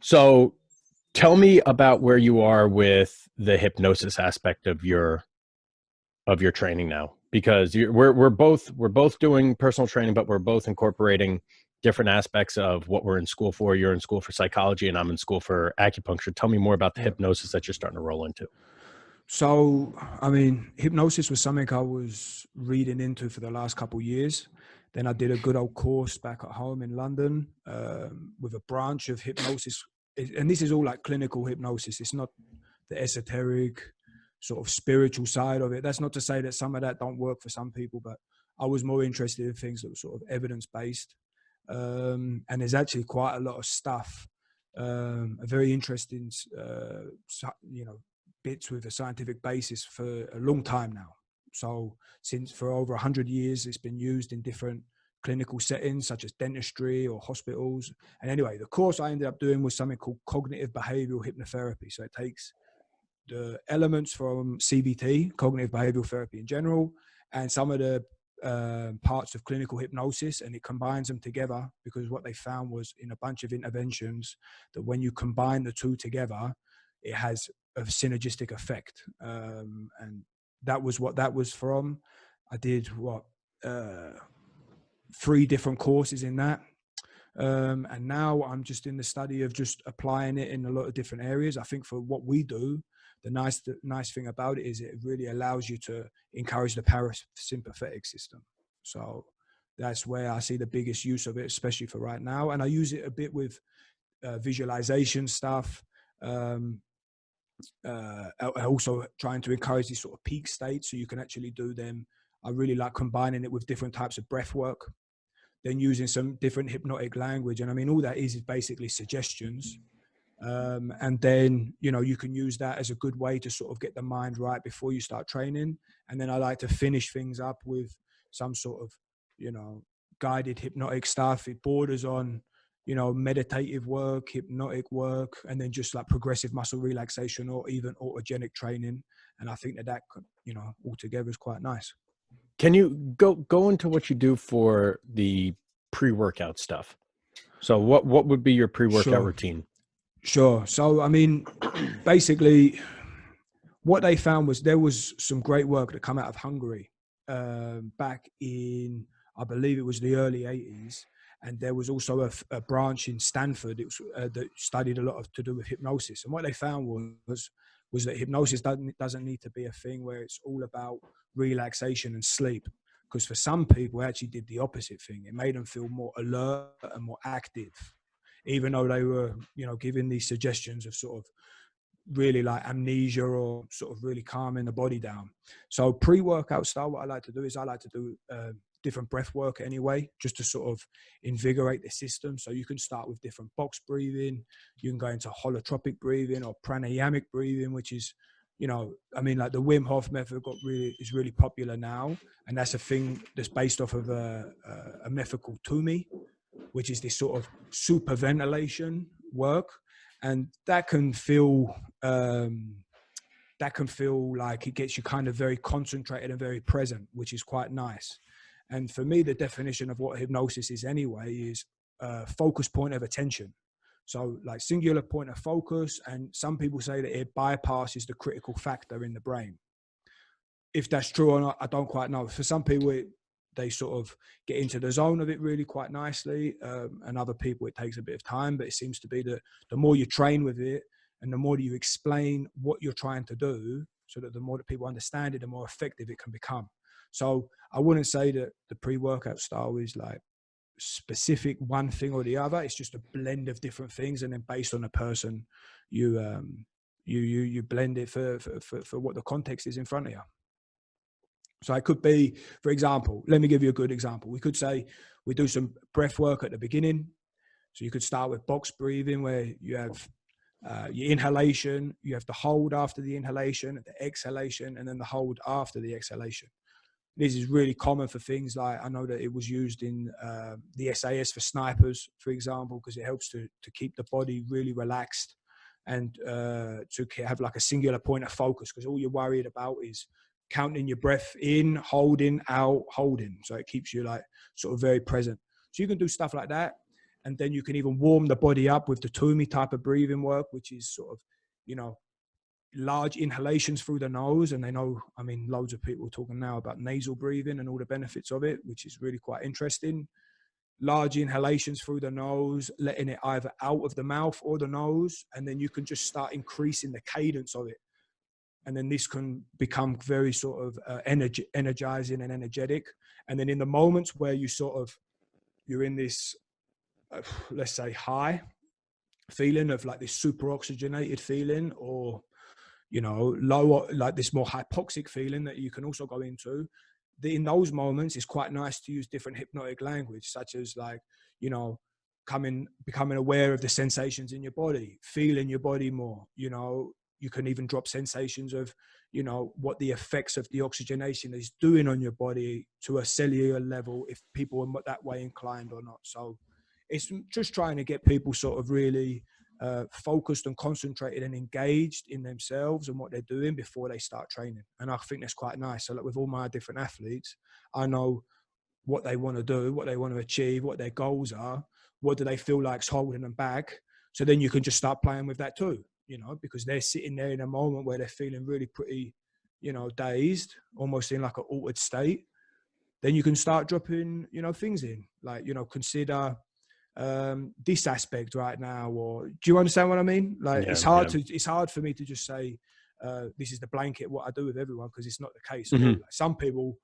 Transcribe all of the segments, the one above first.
So tell me about where you are with the hypnosis aspect of your training now, because we're both doing personal training, but we're both incorporating different aspects of what we're in school for. You're in school for psychology and I'm in school for acupuncture. Tell me more about the Yeah. hypnosis that you're starting to roll into. So, I mean, hypnosis was something I was reading into for the last couple of years. Then I did a good old course back at home in London with a branch of hypnosis. And this is all like clinical hypnosis. It's not the esoteric sort of spiritual side of it. That's not to say that some of that don't work for some people, but I was more interested in things that were sort of evidence-based. And there's actually quite a lot of stuff, a very interesting, bits with a scientific basis for a long time now. So since for over 100 years, it's been used in different clinical settings such as dentistry or hospitals. And anyway, the course I ended up doing was something called cognitive behavioral hypnotherapy. So it takes the elements from CBT, cognitive behavioral therapy in general, and some of the parts of clinical hypnosis, and it combines them together, because what they found was in a bunch of interventions that when you combine the two together, it has a synergistic effect. And that was what that was from. I did uh, 3 different courses in that. And now I'm just in the study of just applying it in a lot of different areas. I think for what we do, the nice thing about it is it really allows you to encourage the parasympathetic system. So that's where I see the biggest use of it, especially for right now. And I use it a bit with visualization stuff. Also trying to encourage these sort of peak states so you can actually do them. I really like combining it with different types of breath work, then using some different hypnotic language. And I mean, all that is basically suggestions. And then, you can use that as a good way to sort of get the mind right before you start training. And then I like to finish things up with some sort of, guided hypnotic stuff. It borders on, meditative work, hypnotic work, and then just like progressive muscle relaxation or even autogenic training. And I think that, altogether is quite nice. Can you go into what you do for the pre-workout stuff? So what would be your pre-workout Sure. routine? Sure. So, I mean, basically, what they found was there was some great work that come out of Hungary back in, I believe it was the early 80s. And there was also a branch in Stanford that studied a lot to do with hypnosis. And what they found was that hypnosis doesn't need to be a thing where it's all about relaxation and sleep. Because for some people, it actually did the opposite thing. It made them feel more alert and more active, even though they were, giving these suggestions of sort of really like amnesia or sort of really calming the body down. So pre-workout style, what I like to do is I like to do different breath work anyway, just to sort of invigorate the system. So you can start with different box breathing. You can go into holotropic breathing or pranayamic breathing, which is, I mean, like the Wim Hof method is really popular now. And that's a thing that's based off of a method called Tumi, which is this sort of super ventilation work. And that can feel like it gets you kind of very concentrated and very present, which is quite nice. And for me, the definition of what hypnosis is anyway is a focus point of attention. So like singular point of focus. And some people say that it bypasses the critical factor in the brain. If that's true or not, I don't quite know. For some people, they sort of get into the zone of it really quite nicely. And other people, it takes a bit of time, but it seems to be that the more you train with it and the more you explain what you're trying to do, so that the more that people understand it, the more effective it can become. So I wouldn't say that the pre-workout style is like specific one thing or the other. It's just a blend of different things. And then based on the person, you blend it for what the context is in front of you. So it could be, for example, let me give you a good example. We could say we do some breath work at the beginning. So you could start with box breathing, where you have your inhalation, you have the hold after the inhalation, the exhalation, and then the hold after the exhalation. This is really common for things like, I know that it was used in the SAS for snipers, for example, because it helps to keep the body really relaxed and to have like a singular point of focus, because all you're worried about is counting your breath in, holding, out, holding. So it keeps you like sort of very present. So you can do stuff like that. And then you can even warm the body up with the Toomey type of breathing work, which is sort of, you know, large inhalations through the nose. And they know, I mean, loads of people are talking now about nasal breathing and all the benefits of it, which is really quite interesting. Large inhalations through the nose, letting it either out of the mouth or the nose. And then you can just start increasing the cadence of it. And then this can become very sort of energizing and energetic. And then in the moments where you're in this, let's say, high feeling of like this super oxygenated feeling, or, you know, lower, like this more hypoxic feeling that you can also go into. In those moments, it's quite nice to use different hypnotic language, such as like, you know, becoming aware of the sensations in your body, feeling your body more. You know, you can even drop sensations of, you know, what the effects of the oxygenation is doing on your body to a cellular level, if people are that way inclined or not. So it's just trying to get people sort of really focused and concentrated and engaged in themselves and what they're doing before they start training. And I think that's quite nice. So like with all my different athletes, I know what they want to do, what they want to achieve, what their goals are, what do they feel like's holding them back. So then you can just start playing with that too, you know, because they're sitting there in a moment where they're feeling really pretty, you know, dazed, almost in like an altered state. Then you can start dropping, you know, things in, like, you know, consider this aspect right now, or do you understand what I mean? Like, it's hard for me to just say this is the blanket what I do with everyone, because it's not the case at all. Like, some people,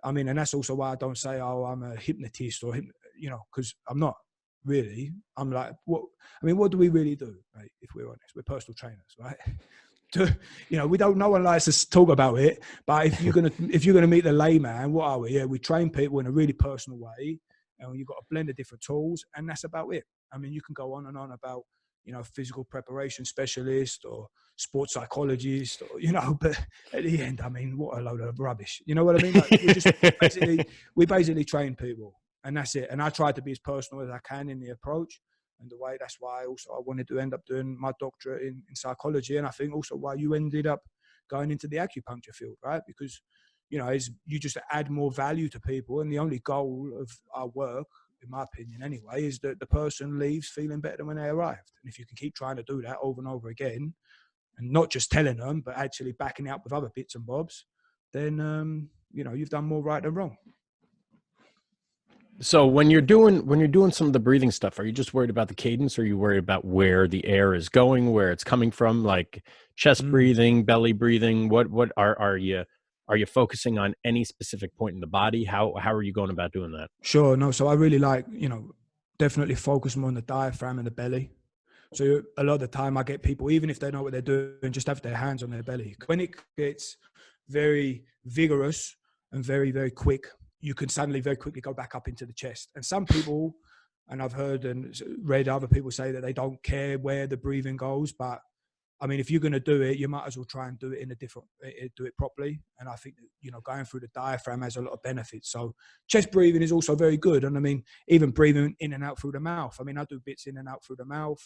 I mean, and that's also why I don't say, oh, I'm a hypnotist, or you know, because I'm not really. I'm like, what do we really do, right? If we're honest, we're personal trainers, right? You know, no one likes to talk about it, but if you're gonna meet the layman, what are we? Yeah, we train people in a really personal way, and you've got a blend of different tools, and that's about it. I mean, you can go on and on about, you know, physical preparation specialist or sports psychologist, or, you know, but at the end, I mean, what a load of rubbish. You know what I mean? Like, we basically train people, and that's it. And I try to be as personal as I can in the approach and the way. That's why also I wanted to end up doing my doctorate in psychology, and I think also why you ended up going into the acupuncture field, right? Because, you know, you just add more value to people, and the only goal of our work, in my opinion anyway, is that the person leaves feeling better than when they arrived. And if you can keep trying to do that over and over again, and not just telling them, but actually backing it up with other bits and bobs, then you know, you've done more right than wrong. So when you're doing some of the breathing stuff, are you just worried about the cadence, or are you worried about where the air is going, where it's coming from, like chest breathing, belly breathing? What are you focusing on any specific point in the body? How are you going about doing that? Sure. No. So I really like, you know, definitely focus more on the diaphragm and the belly. So a lot of the time I get people, even if they know what they're doing, just have their hands on their belly. When it gets very vigorous and very, very quick, you can suddenly very quickly go back up into the chest. And some people, and I've heard and read other people say that they don't care where the breathing goes, but I mean, if you're going to do it, you might as well try and do it do it properly. And I think that, you know, going through the diaphragm has a lot of benefits. So chest breathing is also very good. And I mean, even breathing in and out through the mouth. I mean, I do bits in and out through the mouth,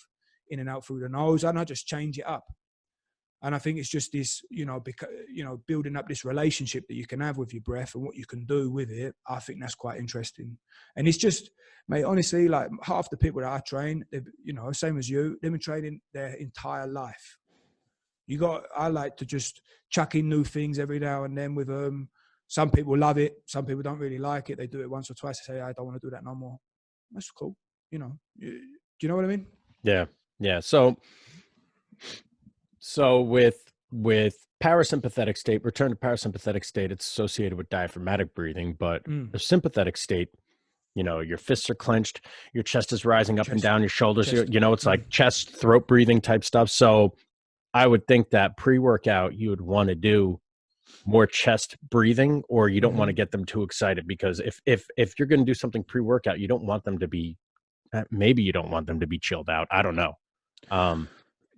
in and out through the nose, and I just change it up. And I think it's just this, you know, building up this relationship that you can have with your breath and what you can do with it. I think that's quite interesting. And it's just, mate, honestly, like half the people that I train, you know, same as you, they've been training their entire life. I like to just chuck in new things every now and then with them. Some people love it. Some people don't really like it. They do it once or twice. They say, I don't want to do that no more. That's cool. You know, do you know what I mean? Yeah. Yeah. So with parasympathetic state, return to parasympathetic state, it's associated with diaphragmatic breathing, but the sympathetic state, you know, your fists are clenched, your chest is rising up and down, your shoulders, you know, it's like chest, throat breathing type stuff. So I would think that pre-workout, you would want to do more chest breathing, or you don't want to get them too excited, because if you're going to do something pre-workout, you don't want them to be, maybe you don't want them to be chilled out. I don't know.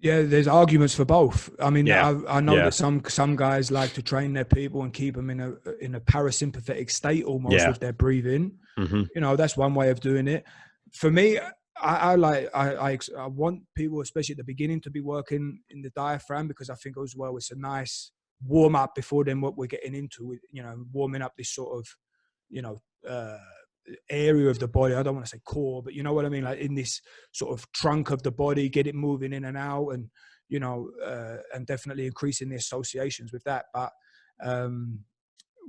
Yeah, there's arguments for both. I mean, yeah, I know that some guys like to train their people and keep them in a parasympathetic state almost with their breathing. You know, that's one way of doing it. For me, I want people, especially at the beginning, to be working in the diaphragm, because I think as well it's a nice warm up before then what we're getting into, you know, warming up this sort of, you know, area of the body. I don't want to say core, but you know what I mean? Like in this sort of trunk of the body, get it moving in and out, and, you know, and definitely increasing the associations with that. But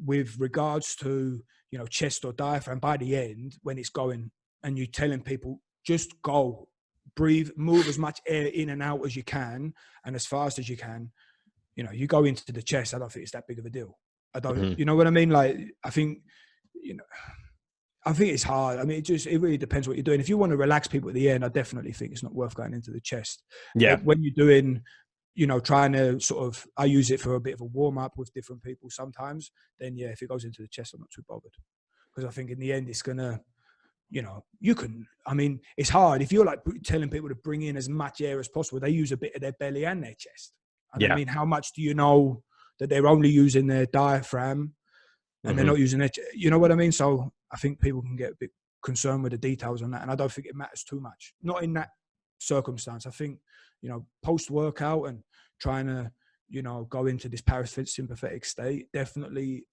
with regards to, you know, chest or diaphragm, by the end, when it's going and you're telling people, just go, breathe, move as much air in and out as you can and as fast as you can, you know, you go into the chest, I don't think it's that big of a deal. I don't, you know what I mean? Like, I think, you know, I think it's hard. I mean, it really depends what you're doing. If you want to relax people at the end, I definitely think it's not worth going into the chest. Yeah. When you're doing, you know, trying to sort of, I use it for a bit of a warm up with different people sometimes, then yeah, if it goes into the chest, I'm not too bothered. Because I think in the end, it's going to, you know, you can, I mean, it's hard. If you're like telling people to bring in as much air as possible, they use a bit of their belly and their chest. And I Yeah. mean, how much do you know that they're only using their diaphragm and they're not using their, you know what I mean? So I think people can get a bit concerned with the details on that. And I don't think it matters too much. Not in that circumstance. I think, you know, post-workout and trying to, you know, go into this parasympathetic state, definitely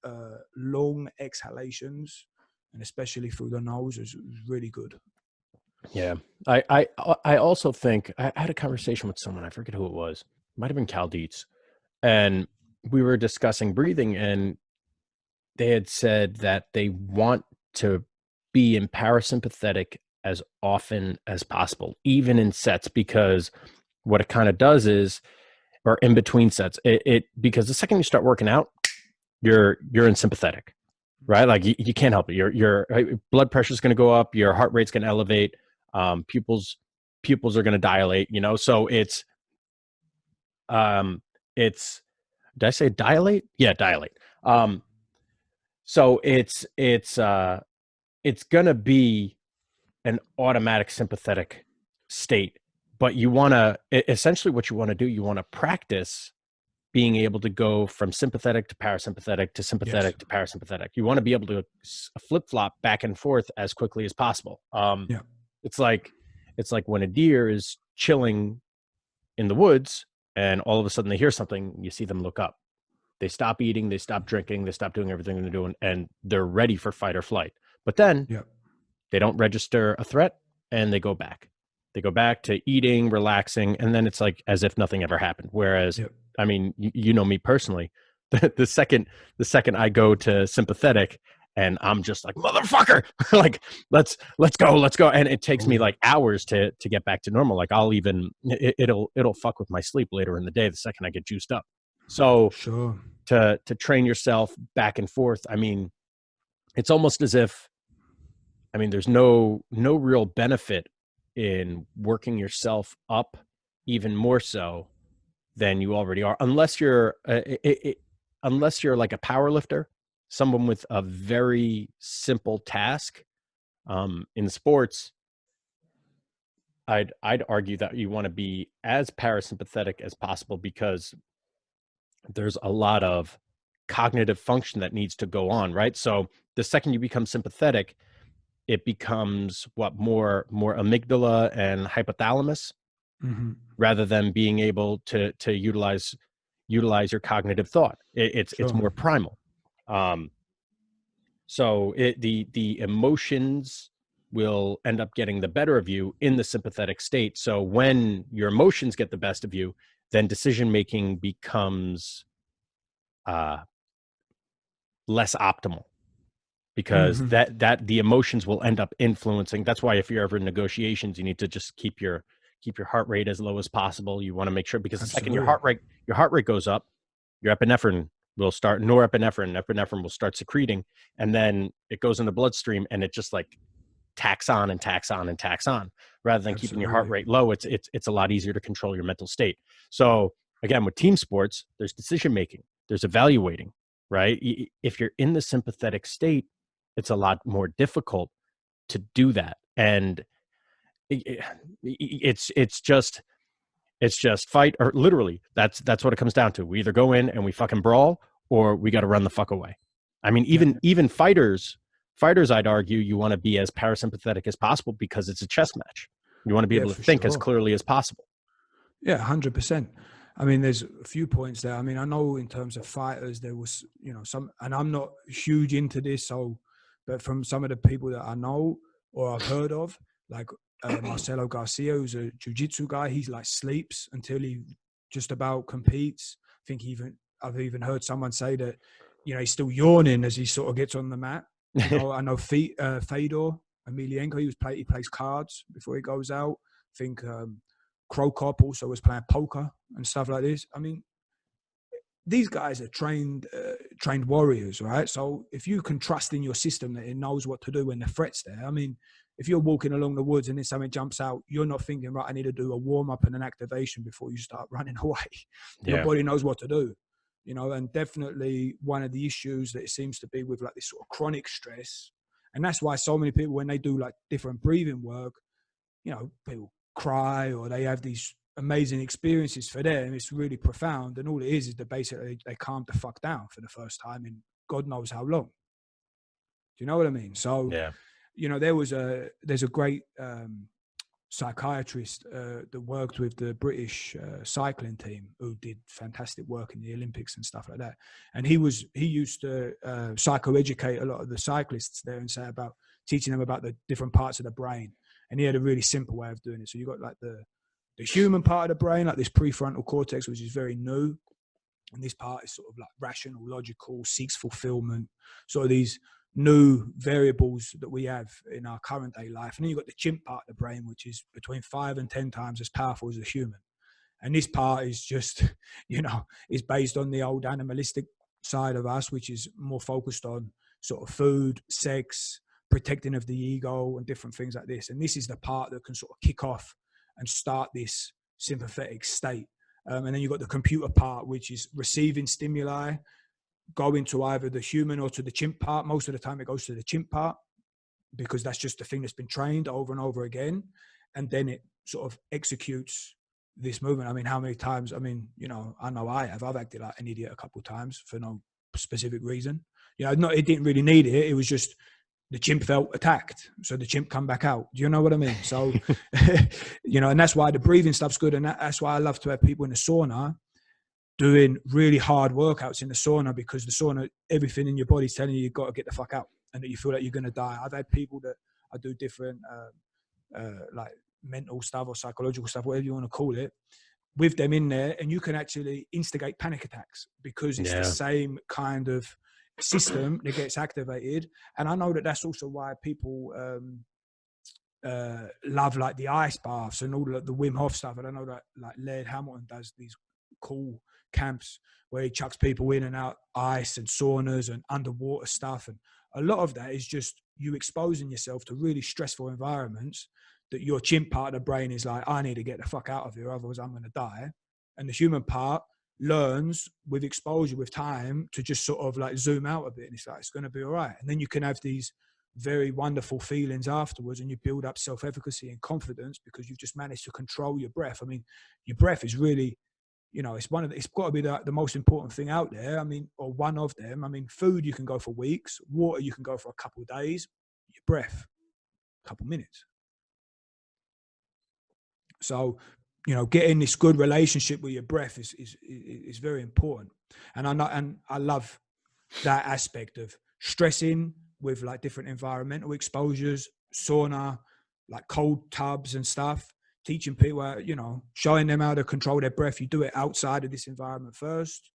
long exhalations, and especially through the nose, is really good. Yeah. I also think I had a conversation with someone, I forget who it was. It might have been Cal Dietz. And we were discussing breathing, and they had said that they want to be in parasympathetic as often as possible, even in sets, because what it kind of does is, or in between sets, because the second you start working out, you're in sympathetic, right? Like you can't help it. Your blood pressure is going to go up, your heart rate's going to elevate, pupils are going to dilate, you know. So it's did I say dilate? Yeah, dilate. So it's gonna be an automatic sympathetic state, but you want to essentially what you want to do, you want to practice being able to go from sympathetic to parasympathetic to sympathetic to parasympathetic. You want to be able to flip flop back and forth as quickly as possible. It's like when a deer is chilling in the woods and all of a sudden they hear something, you see them look up. They stop eating, they stop drinking, they stop doing everything they're doing, and they're ready for fight or flight. But then they don't register a threat and they go back. They go back to eating, relaxing, and then it's like as if nothing ever happened. Whereas, I mean, you know me personally, the second I go to sympathetic and I'm just like, motherfucker, like let's go. And it takes me like hours to get back to normal. Like I'll even, it'll fuck with my sleep later in the day the second I get juiced up. So to train yourself back and forth, I mean, it's almost as if, I mean, there's no real benefit in working yourself up even more so than you already are, unless you're like a power lifter, someone with a very simple task. In sports, I'd argue that you want to be as parasympathetic as possible because there's a lot of cognitive function that needs to go on, right? So the second you become sympathetic, it becomes more amygdala and hypothalamus, rather than being able to utilize your cognitive thought. It's more primal. So the emotions will end up getting the better of you in the sympathetic state. So when your emotions get the best of you, then decision making becomes less optimal, because that the emotions will end up influencing. That's why if you're ever in negotiations, you need to just keep your heart rate as low as possible. You want to make sure, because the second your heart rate goes up, your epinephrine will start, epinephrine will start secreting, and then it goes in the bloodstream and it just like tacks on and tacks on and tacks on. Rather than keeping your heart rate low, it's a lot easier to control your mental state. So again, with team sports, there's decision making, there's evaluating, right? If you're in the sympathetic state, it's a lot more difficult to do that. And it's just fight, or literally that's what it comes down to. We either go in and we fucking brawl, or we got to run the fuck away. I mean, even fighters, I'd argue you want to be as parasympathetic as possible because it's a chess match. You want to be able to think as clearly as possible. Yeah, 100%. I mean, there's a few points there. I mean, I know in terms of fighters, there was, you know, some, and I'm not huge into this, so But from some of the people that I know or I've heard of, like Marcelo Garcia, who's a jiu-jitsu guy, he's like sleeps until he just about competes. I think I've even heard someone say that, you know, he's still yawning as he sort of gets on the mat. You know, I know Fedor Emelianenko, he plays cards before he goes out. I think Krokop also was playing poker and stuff like this. I mean, these guys are trained warriors, right? So if you can trust in your system that it knows what to do when the threat's there, I mean, if you're walking along the woods and then something jumps out, you're not thinking, right, I need to do a warm up and an activation before you start running away. Your body knows what to do, you know. And definitely one of the issues that it seems to be with like this sort of chronic stress, and that's why so many people, when they do like different breathing work, you know, people cry or they have these amazing experiences. For them, it's really profound, and all it is that basically they calm the fuck down for the first time in God knows how long. Do you know what I mean? So, you know, there's a great psychiatrist that worked with the British cycling team who did fantastic work in the Olympics and stuff like that. And he used to psychoeducate a lot of the cyclists there and say about teaching them about the different parts of the brain. And he had a really simple way of doing it. So you got like the human part of the brain, like this prefrontal cortex, which is very new. And this part is sort of like rational, logical, seeks fulfillment, sort of these new variables that we have in our current day life. And then you've got the chimp part of the brain, which is between 5 and 10 times as powerful as a human. And this part is just, you know, is based on the old animalistic side of us, which is more focused on sort of food, sex, protecting of the ego and different things like this. And this is the part that can sort of kick off and start this sympathetic state. And then you've got the computer part, which is receiving stimuli, going to either the human or to the chimp part. Most of the time it goes to the chimp part because that's just the thing that's been trained over and over again. And then it sort of executes this movement. I mean, how many times, I mean, you know I've acted like an idiot a couple of times for no specific reason. You know, it didn't really need it. It was just the chimp felt attacked, so the chimp come back out. Do you know what I mean? So, you know, and that's why the breathing stuff's good. And that's why I love to have people in the sauna doing really hard workouts in the sauna, because the sauna, everything in your body's telling you you've got to get the fuck out and that you feel like you're going to die. I've had people that I do different like mental stuff or psychological stuff, whatever you want to call it, with them in there, and you can actually instigate panic attacks because it's the same kind of system that gets activated. And I know that that's also why people love like the ice baths and all the Wim Hof stuff. And I know that like Laird Hamilton does these cool camps where he chucks people in and out ice and saunas and underwater stuff. And a lot of that is just you exposing yourself to really stressful environments that your chimp part of the brain is like, I need to get the fuck out of here, otherwise I'm going to die. And the human part learns with exposure, with time, to just sort of like zoom out a bit, and it's like, it's going to be all right. And then you can have these very wonderful feelings afterwards, and you build up self-efficacy and confidence because you've just managed to control your breath. I mean, your breath is really, you know, it's got to be the most important thing out there. I mean, or one of them. I mean, food, you can go for weeks. Water, you can go for a couple of days. Your breath, a couple of minutes. So, you know, getting this good relationship with your breath is very important. And I love that aspect of stressing with like different environmental exposures, sauna, like cold tubs and stuff, teaching people, you know, showing them how to control their breath. You do it outside of this environment first,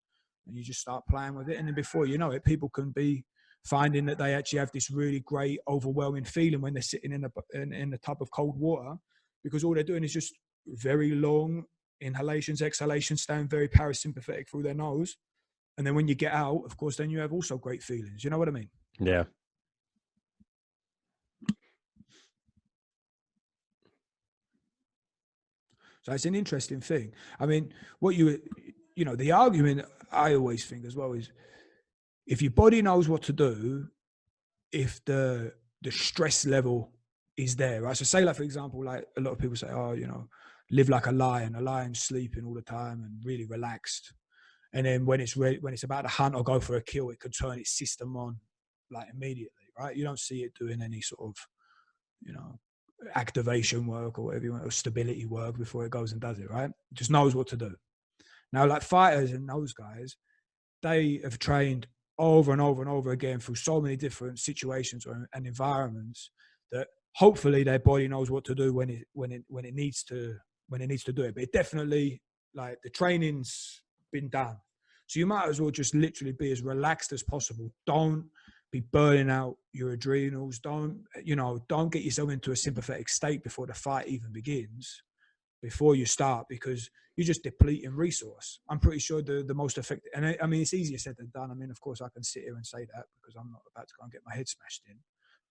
and you just start playing with it. And then before you know it, people can be finding that they actually have this really great, overwhelming feeling when they're sitting in the tub of cold water, because all they're doing is just very long inhalations, exhalations, staying very parasympathetic through their nose. And then when you get out, of course, then you have also great feelings. You know what I mean? Yeah. So it's an interesting thing. I mean, you know, the argument I always think as well is if your body knows what to do, if the stress level is there, right? So say like, for example, like a lot of people say, oh, you know, live like a lion's sleeping all the time and really relaxed. And then when it's about to hunt or go for a kill, it could turn its system on like immediately, right? You don't see it doing any sort of, you know, activation work or whatever you want, or stability work before it goes and does it, right? It just knows what to do. Now, like fighters and those guys, they have trained over and over and over again through so many different situations and environments that hopefully their body knows what to do when it needs to do it. But it definitely, like, the training's been done, so you might as well just literally be as relaxed as possible. Don't be burning out your adrenals. Don't get yourself into a sympathetic state before the fight even begins, before you start, because you're just depleting resource. I'm pretty sure the most effective, and I mean, it's easier said than done. I mean, of course, I can sit here and say that because I'm not about to go and get my head smashed in,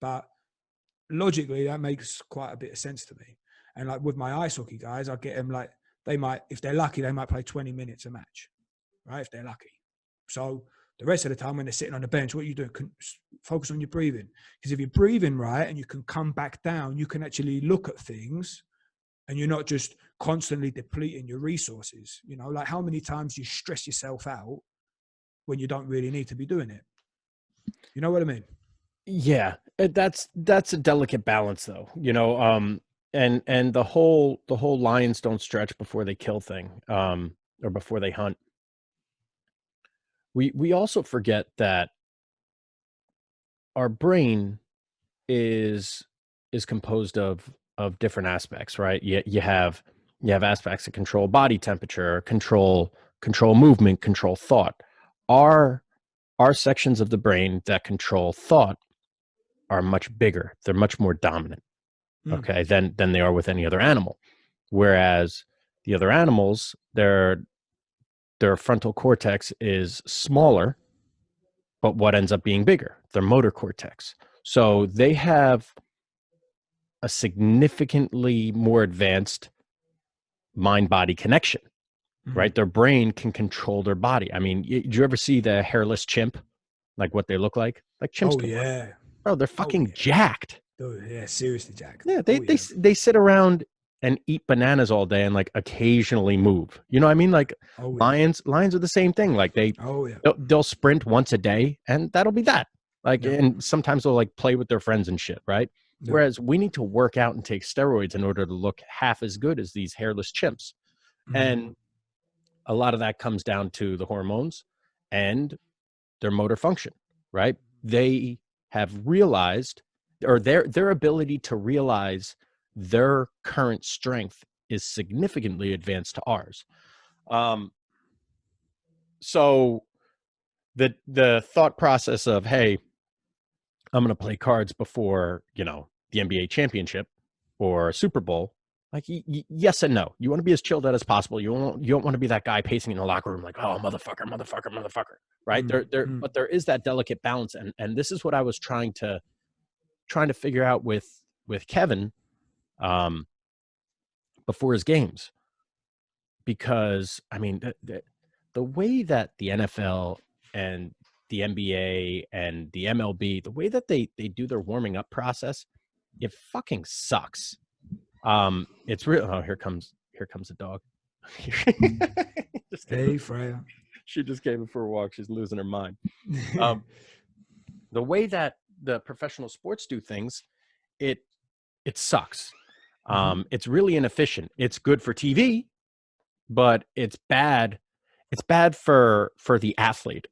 but logically, that makes quite a bit of sense to me. And like with my ice hockey guys, I get them, like, they might, if they're lucky, they might play 20 minutes a match, right? If they're lucky. So the rest of the time when they're sitting on the bench, what you do, focus on your breathing. Because if you're breathing right and you can come back down, you can actually look at things and you're not just constantly depleting your resources. You know, like how many times you stress yourself out when you don't really need to be doing it. You know what I mean? Yeah, that's a delicate balance, though. And the whole lions don't stretch before they kill thing, or before they hunt. We also forget that our brain is composed of different aspects, right? You have aspects that control body temperature, control movement, control thought. Our sections of the brain that control thought are much bigger. They're much more dominant, okay, than they are with any other animal. Whereas the other animals, their frontal cortex is smaller, but what ends up being bigger? Their motor cortex. So they have a significantly more advanced mind-body connection, right? Their brain can control their body. I mean, did you ever see the hairless chimp? Like what they look like chimps. Oh yeah, bro, they're fucking jacked. Dude, yeah, seriously, Jack. Yeah, they sit around and eat bananas all day and like occasionally move. You know what I mean? Like lions are the same thing. Like they'll sprint once a day and that'll be that. Like, and sometimes they'll like play with their friends and shit, right? Whereas we need to work out and take steroids in order to look half as good as these hairless chimps. And a lot of that comes down to the hormones and their motor function, right? They have realized, or their ability to realize their current strength is significantly advanced to ours. So the thought process of, hey, I'm going to play cards before, the NBA championship or Super Bowl, like, yes and no. You want to be as chilled out as possible. You don't want to be that guy pacing in the locker room like, oh, motherfucker, right? But there is that delicate balance, and this is what I was trying to figure out with Kevin before his games, because I mean the way that the NFL and the NBA and the MLB, the way that they do their warming up process, it fucking sucks. It's real. Oh, here comes the dog. Hey, Freya. She just came in for a walk. She's losing her mind. The way that the professional sports do things, it sucks. It's really inefficient. It's good for TV, but it's bad. It's bad for the athlete.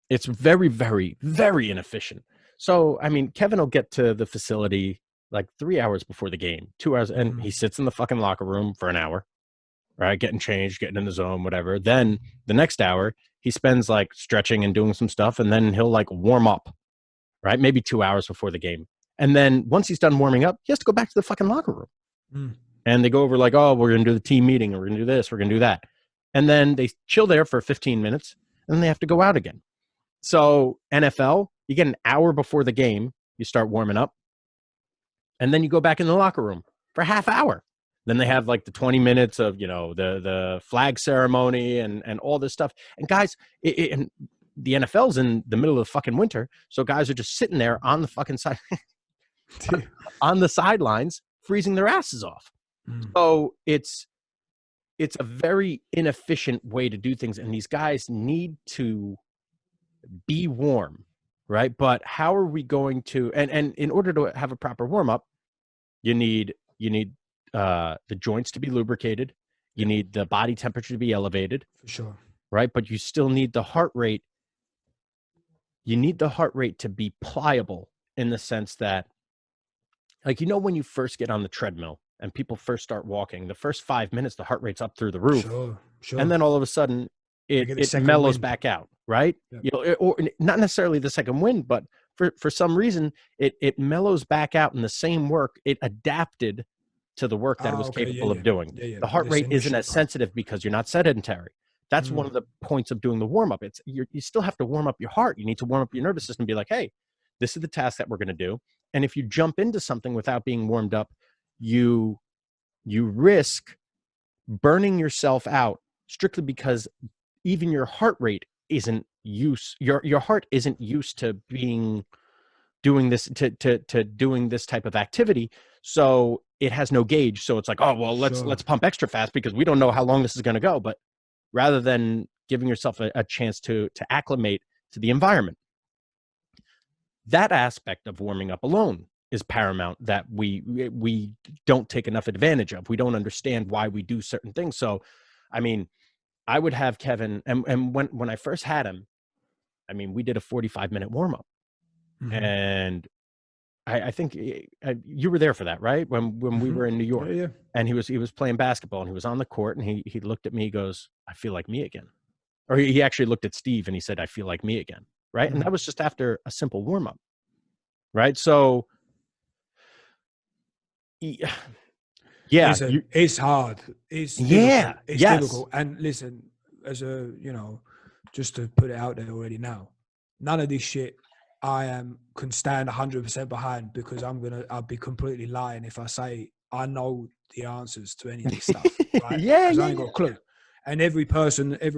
It's very, very, very inefficient. So, I mean, Kevin will get to the facility like 3 hours before the game, 2 hours, and he sits in the fucking locker room for an hour, right? Getting changed, getting in the zone, whatever. Then the next hour, he spends like stretching and doing some stuff, and then he'll like warm up, right? Maybe 2 hours before the game. And then once he's done warming up, he has to go back to the fucking locker room. And they go over like, oh, we're going to do the team meeting, or we're going to do this, we're going to do that. And then they chill there for 15 minutes, and then they have to go out again. So NFL, you get an hour before the game, you start warming up, and then you go back in the locker room for a half hour. Then they have like the 20 minutes of, the flag ceremony and all this stuff. And guys, and the NFL's in the middle of the fucking winter, so guys are just sitting there on the fucking side, on the sidelines, freezing their asses off. So it's a very inefficient way to do things, and these guys need to be warm, right? But how are we going to? And in order to have a proper warm up, you need the joints to be lubricated. You need the body temperature to be elevated, for sure, right? But you still need the heart rate you need the heart rate to be pliable in the sense that, like, when you first get on the treadmill and people first start walking, the first 5 minutes, the heart rate's up through the roof. Sure. And then all of a sudden They get the it second mellows wind. back out, right? Yep. Or not necessarily the second wind, but for some reason it mellows back out in the same work. It adapted to the work that it was Okay. capable Yeah. of doing. Yeah. Yeah. The heart This rate isn't initial as part. sensitive because you're not sedentary. That's one Mm. of the points of doing the warm up. It's you still have to warm up your heart. You need to warm up your nervous system, be like, hey, this is the task that we're going to do. And if you jump into something without being warmed up, you risk burning yourself out strictly because even your heart rate isn't used. Your heart isn't used to doing this to doing this type of activity, so it has no gauge. So it's like, oh well, let's Sure. pump extra fast because we don't know how long this is going to go. But rather than giving yourself a chance to acclimate to the environment, that aspect of warming up alone is paramount that we don't take enough advantage of. We don't understand why we do certain things. So, I mean, I would have Kevin, and when I first had him, I mean, we did a 45-minute warm up, Mm-hmm. and I think you were there for that, right? When we were in New York, Yeah. and he was playing basketball, and he was on the court, and he looked at me, he goes, "I feel like me again," or he actually looked at Steve, and he said, "I feel like me again," right? And that was just after a simple warm up, right? So, yeah, Listen, it's hard. It's yeah, difficult. It's yes, difficult. And listen, as a, just to put it out there already now, none of this shit can stand 100% behind, because I'll be completely lying if I say I know the answers to any of this stuff, right? yeah, Because I yeah, ain't got a clue. And every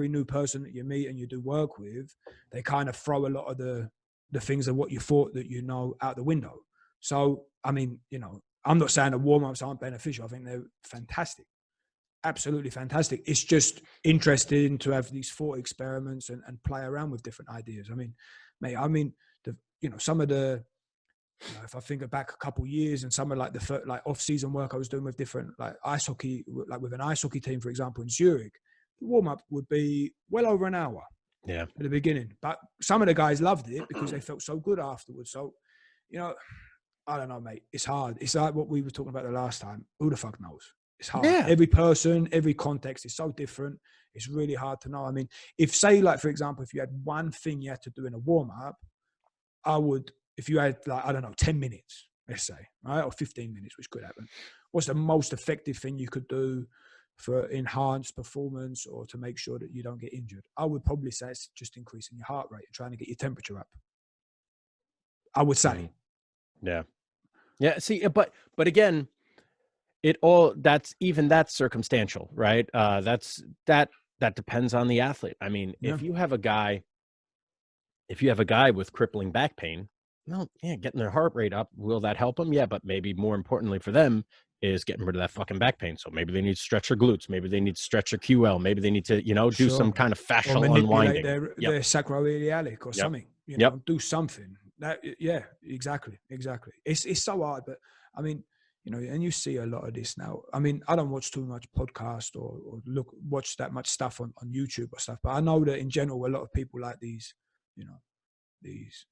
new person that you meet and you do work with, they kind of throw a lot of the things of what you thought that you know out the window. So, I mean, I'm not saying the warm-ups aren't beneficial. I think they're fantastic. Absolutely fantastic. It's just interesting to have these thought experiments and play around with different ideas. I mean, mate, some of the, if I think back a couple of years and some of like the off-season work I was doing with different like ice hockey, like with an ice hockey team, for example, in Zurich, the warm-up would be well over an hour yeah, at the beginning. But some of the guys loved it because they felt so good afterwards. So, I don't know, mate. It's hard. It's like what we were talking about the last time. Who the fuck knows? It's hard. yeah, Every person, every context is so different. It's really hard to know. I mean, if say like, for example, if you had one thing you had to do in a warm up, if you had like, I don't know, 10 minutes, let's say, right? Or 15 minutes, which could happen. What's the most effective thing you could do for enhanced performance or to make sure that you don't get injured? I would probably say it's just increasing your heart rate and trying to get your temperature up. I would say. yeah, yeah. See, but again, that's circumstantial, right? That depends on the athlete. I mean, Yeah. if you have a guy with crippling back pain, well, yeah, getting their heart rate up, will that help them? Yeah, but maybe more importantly for them is getting rid of that fucking back pain. So maybe they need to stretch their glutes, maybe they need to stretch their QL, maybe they need to, do some Sure. kind of Or fascial manipulate unwinding. their Yep, sacroiliac or yep, something. yep. Do something. Yeah, exactly. It's so hard, but I mean, and you see a lot of this now. I mean, I don't watch too much podcast or watch that much stuff on YouTube or stuff, but I know that in general, a lot of people like these, these.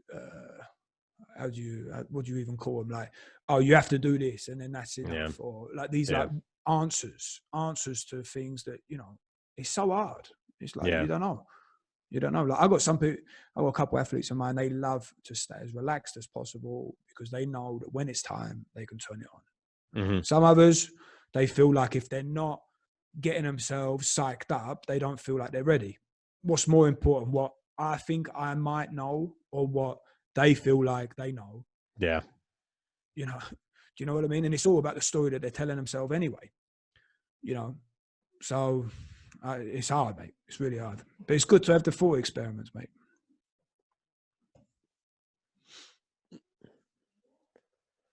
What do you even call them? Like, oh, you have to do this, and then that's enough, Yeah, or like these yeah, like answers to things that it's so hard. It's like yeah, you don't know. You don't know. Like I got a couple athletes of mine. They love to stay as relaxed as possible because they know that when it's time, they can turn it on. mm-hmm. Some others, they feel like if they're not getting themselves psyched up, they don't feel like they're ready. What's more important, what I think I might know or what they feel like they know? Yeah, Do you know what I mean? And it's all about the story that they're telling themselves anyway, So it's hard, mate. It's really hard. But it's good to have the thought experiments, mate.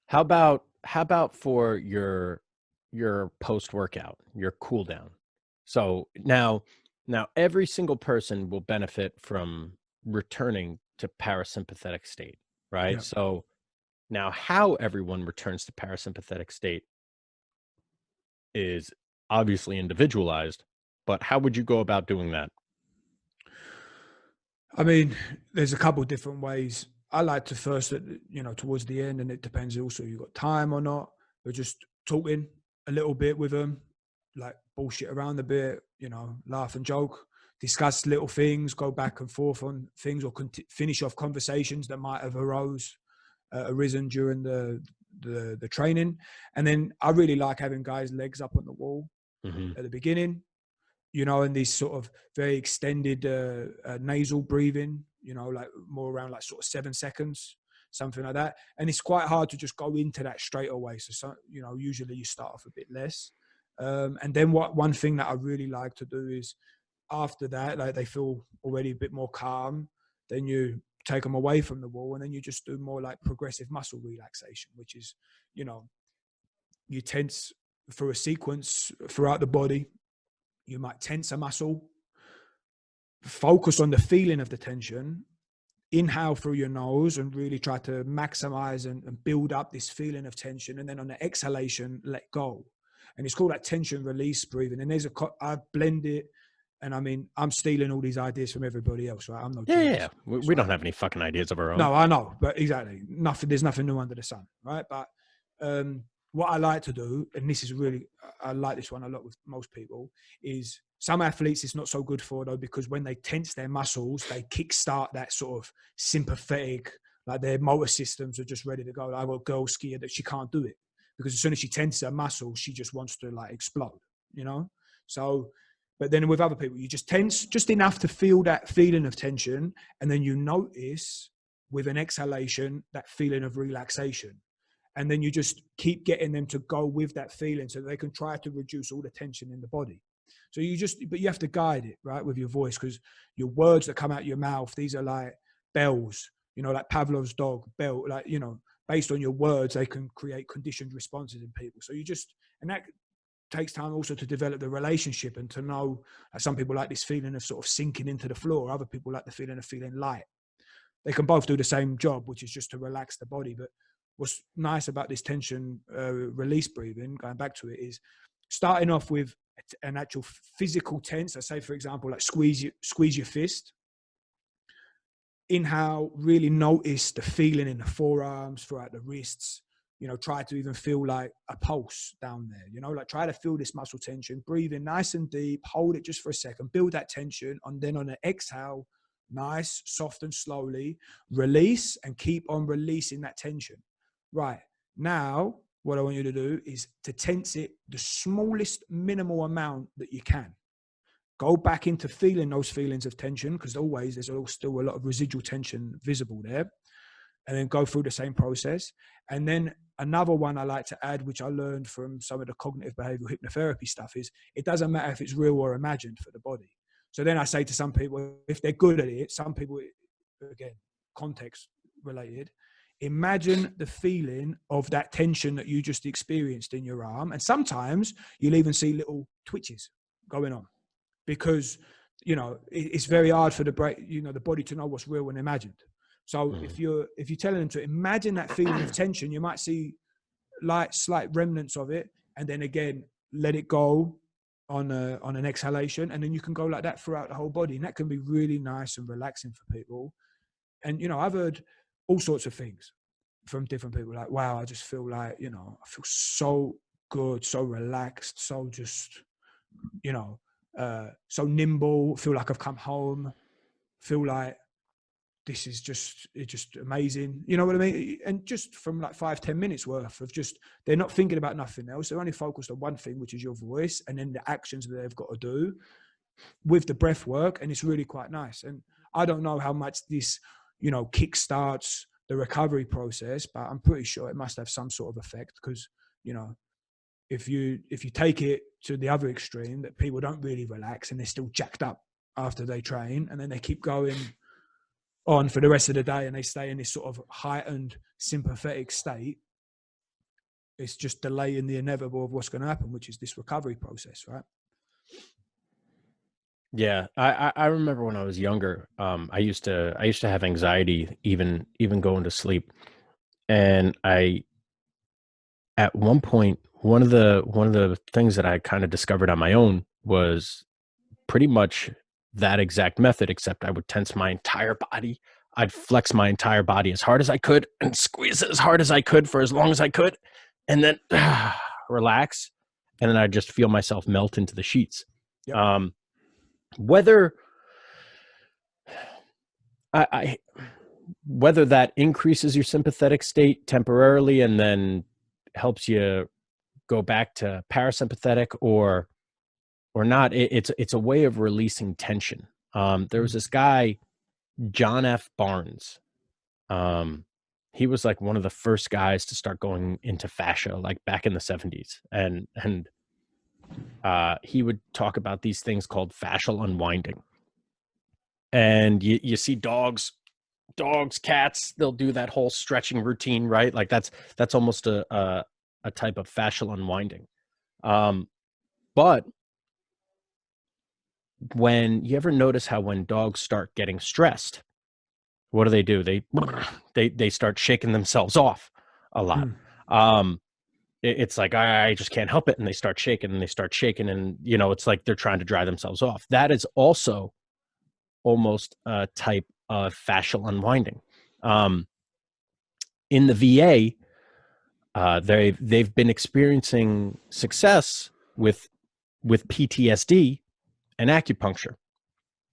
How about for your post workout, your cool down? So now every single person will benefit from returning to parasympathetic state, right? Yeah. So now how everyone returns to parasympathetic state is obviously individualized, but how would you go about doing that? I mean, there's a couple different ways. I like to first, towards the end, and it depends also if you've got time or not. We're just talking a little bit with them, like bullshit around a bit, laugh and joke, discuss little things, go back and forth on things, or finish off conversations that might have arisen during the training. And then I really like having guys' legs up on the wall at the beginning, and these sort of very extended nasal breathing, like more around like sort of 7 seconds, something like that. And it's quite hard to just go into that straight away. So usually you start off a bit less. And then one thing that I really like to do is after that, like they feel already a bit more calm, then you take them away from the wall, and then you just do more like progressive muscle relaxation, which is, you tense through a sequence throughout the body. You might tense a muscle, focus on the feeling of the tension, inhale through your nose and really try to maximize and build up this feeling of tension. And then on the exhalation, let go. And it's called that tension release breathing. And I blend it. And I mean, I'm stealing all these ideas from everybody else, right? I'm no genius. Yeah. We don't have any fucking ideas of our own. No, I know, but exactly. There's nothing new under the sun, right? But what I like to do, and this is really, I like this one a lot with most people, is some athletes it's not so good for though, because when they tense their muscles, they kickstart that sort of sympathetic, like their motor systems are just ready to go. Like, well, girl skier that she can't do it because as soon as she tenses her muscles, she just wants to like explode, So, but then with other people, you just tense just enough to feel that feeling of tension, and then you notice with an exhalation that feeling of relaxation. And then you just keep getting them to go with that feeling so that they can try to reduce all the tension in the body. So but you have to guide it, right, with your voice, because your words that come out your mouth, these are like bells, like Pavlov's dog, bell, like, based on your words, they can create conditioned responses in people. So and that takes time also to develop the relationship and to know, some people like this feeling of sort of sinking into the floor. Other people like the feeling of feeling light. They can both do the same job, which is just to relax the body. But what's nice about this tension release breathing, going back to it, is starting off with an actual physical tense. I say, for example, like squeeze your fist. Inhale, really notice the feeling in the forearms, throughout the wrists. Try to even feel like a pulse down there. Like try to feel this muscle tension. Breathe in nice and deep. Hold it just for a second. Build that tension, and then on an exhale, nice, soft and slowly release, and keep on releasing that tension. Right. Now, what I want you to do is to tense it the smallest minimal amount that you can. Go back into feeling those feelings of tension, because always there's still a lot of residual tension visible there. And then go through the same process. And then another one I like to add, which I learned from some of the cognitive behavioral hypnotherapy stuff, is it doesn't matter if it's real or imagined for the body. So then I say to some people, if they're good at it, some people, again, context related, imagine the feeling of that tension that you just experienced in your arm. And sometimes you'll even see little twitches going on, because, it's very hard for the brain, the body to know what's real and imagined. So if you're telling them to imagine that feeling of tension, you might see slight remnants of it, and then again, let it go on an exhalation. And then you can go like that throughout the whole body. And that can be really nice and relaxing for people. And, I've heard all sorts of things from different people, like, wow, I just feel like, I feel so good, so relaxed, so just, so nimble, feel like I've come home, feel like this is just amazing. You know what I mean? And just from like 5-10 minutes worth of just, they're not thinking about nothing else. They're only focused on one thing, which is your voice, and then the actions that they've got to do with the breath work. And it's really quite nice. And I don't know how much this, kickstarts the recovery process, but I'm pretty sure it must have some sort of effect, because, if you take it to the other extreme, that people don't really relax and they're still jacked up after they train, and then they keep going on for the rest of the day and they stay in this sort of heightened sympathetic state, it's just delaying the inevitable of what's going to happen, which is this recovery process, right? Yeah, I remember when I was younger, I used to have anxiety even going to sleep, and at one point, one of the things that I kind of discovered on my own was pretty much that exact method, except I would tense my entire body. I'd flex my entire body as hard as I could and squeeze it as hard as I could for as long as I could, and then relax. And then I'd just feel myself melt into the sheets. Yep. Whether whether that increases your sympathetic state temporarily and then helps you go back to parasympathetic or not, it's a way of releasing tension. There was this guy, John F. Barnes. He was like one of the first guys to start going into fascia, like back in the 70s. And he would talk about these things called fascial unwinding. And you see dogs, cats, they'll do that whole stretching routine, right? Like that's almost a type of fascial unwinding. But when you ever notice how when dogs start getting stressed, what do? They start shaking themselves off a lot. It's like, I just can't help it. And they start shaking and, it's like they're trying to dry themselves off. That is also almost a type of fascial unwinding. In the VA, they've been experiencing success with PTSD and acupuncture.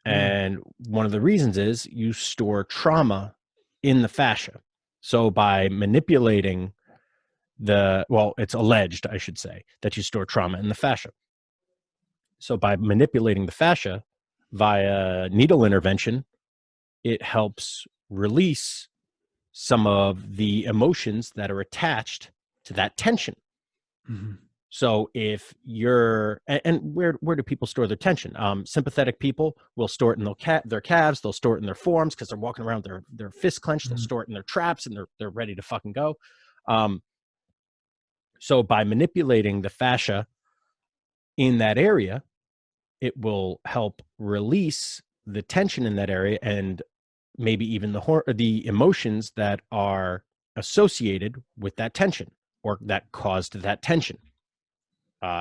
And one of the reasons is you store trauma in the fascia. So by manipulating it's alleged, I should say, that you store trauma in the fascia. So by manipulating the fascia via needle intervention, it helps release some of the emotions that are attached to that tension. So if you're, and where do people store their tension? Sympathetic people will store it in their calves. They'll store it in their forearms because they're walking around their fists clenched. They'll store it in their traps and they're ready to fucking go. So by manipulating the fascia in that area, it will help release the tension in that area and maybe even the emotions that are associated with that tension or that caused that tension.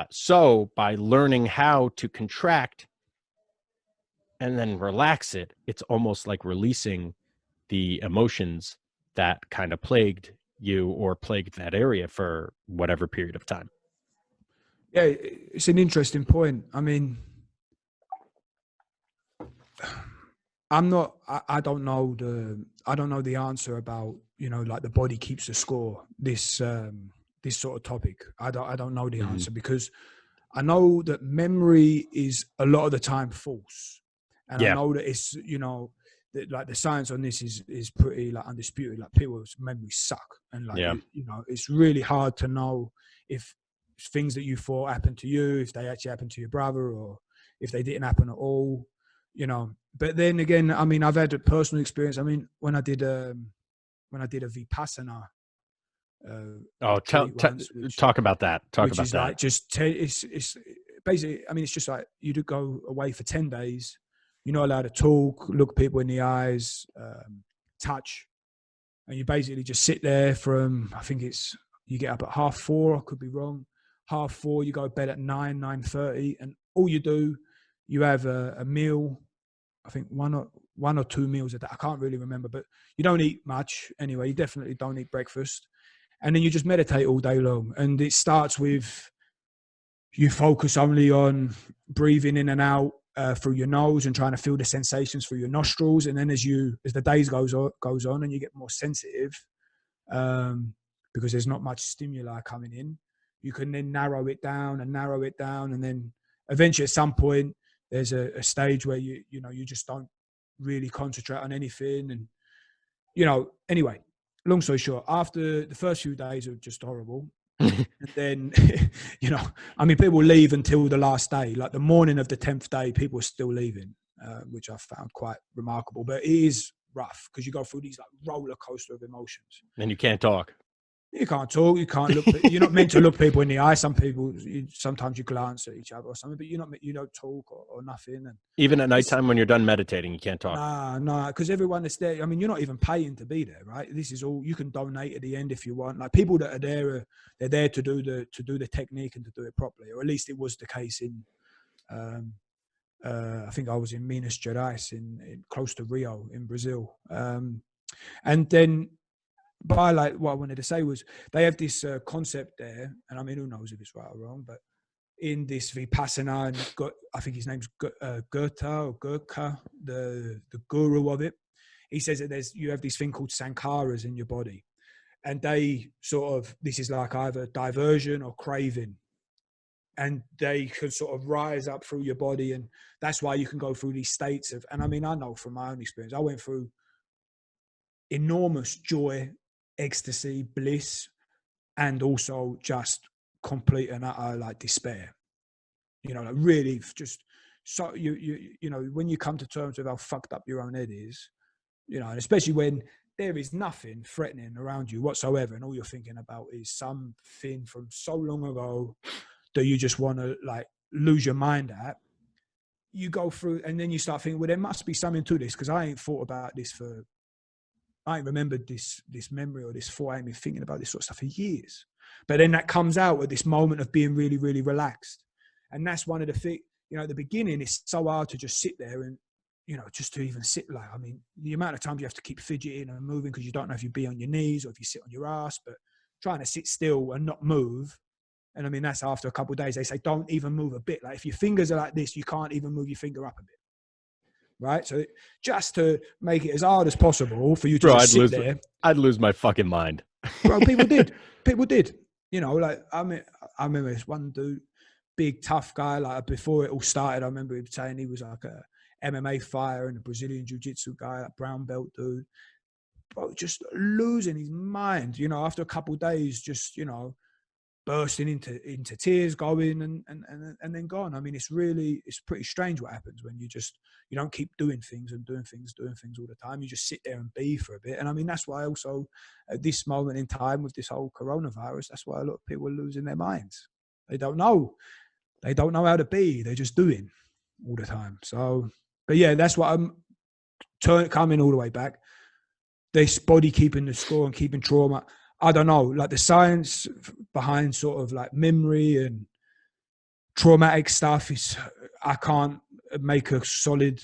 So by learning how to contract and then relax it, it's almost like releasing the emotions that kind of plagued you or plagued that area for whatever period of time. Yeah, it's an interesting point. I mean, I don't know the answer about, like the body keeps the score, this sort of topic. I don't know the answer, because I know that memory is a lot of the time false. And I know that it's, that like the science on this is pretty like undisputed. Like people's memories suck. And like, it's really hard to know if things that you thought happened to you, if they actually happened to your brother, or if they didn't happen at all, But then again, I mean, I've had a personal experience. I mean, when I did a Vipassana, talk about that. Like it's basically, I mean, it's just like you do go away for 10 days. You're not allowed to talk, look people in the eyes, touch. And you basically just sit there from, I think you get up at 4:30, I could be wrong. 4:30, you go to bed at 9:30. And all you do, you have a meal. I think one or two meals a day. I can't really remember, but you don't eat much anyway. You definitely don't eat breakfast. And then you just meditate all day long. And it starts with, you focus only on breathing in and out through your nose and trying to feel the sensations through your nostrils. And then as the days goes on and you get more sensitive, because there's not much stimuli coming in, you can then narrow it down. And then eventually at some point, there's a stage where you just don't really concentrate on anything. And, anyway, long story short, after the first few days are just horrible. And then, I mean, people leave until the last day. Like the morning of the 10th day, people are still leaving, which I found quite remarkable. But it is rough because you go through these like roller coaster of emotions. And you can't talk. You can't talk. You can't look. You're not meant to look people in the eye. Sometimes you glance at each other or something, but you don't talk or nothing. And even at nighttime when you're done meditating, you can't talk. Nah, because everyone that's there. I mean, you're not even paying to be there, right? This is all you can donate at the end if you want. Like people that are there, they're there to do the technique and to do it properly, or at least it was the case in I think I was in Minas Gerais, in close to Rio in Brazil. And then, by like what I wanted to say was they have this concept there, and I mean, who knows if it's right or wrong, but in this Vipassana, and I think his name's Gurta or Gurkha, the guru of it. He says that you have this thing called sankharas in your body, and they sort of, this is like either diversion or craving, and they can sort of rise up through your body, and that's why you can go through these states of. And I mean, I know from my own experience, I went through enormous joy, ecstasy, bliss, and also just complete and utter like despair. Like really just so you know, when you come to terms with how fucked up your own head is, and especially when there is nothing threatening around you whatsoever, and all you're thinking about is something from so long ago that you just want to like lose your mind at. You go through, and then you start thinking, well, there must be something to this, because I ain't remembered this memory or this thought. I ain't been thinking about this sort of stuff for years. But then that comes out at this moment of being really, really relaxed. And that's one of the things, at the beginning, it's so hard to just sit there and, just to even sit like, I mean, the amount of times you have to keep fidgeting and moving because you don't know if you be on your knees or if you sit on your ass, but trying to sit still and not move. And I mean, that's after a couple of days, they say, don't even move a bit. Like if your fingers are like this, you can't even move your finger up a bit. Right. So just to make it as hard as possible for you to just sit there. I'd lose my fucking mind. Bro, people did. Like I remember this one dude, big tough guy, like before it all started, I remember him saying he was like a MMA fighter and a Brazilian jiu-jitsu guy, like brown belt dude. Bro, just losing his mind, after a couple of days, just, bursting into tears, going and then gone. I mean, it's pretty strange what happens when you don't keep doing things all the time. You just sit there and be for a bit. And I mean, that's why also at this moment in time with this whole coronavirus, that's why a lot of people are losing their minds. They don't know how to be. They're just doing all the time. So, but yeah, that's what I'm coming all the way back. This body keeping the score and keeping trauma. I don't know, like the science behind sort of like memory and traumatic stuff is, I can't make a solid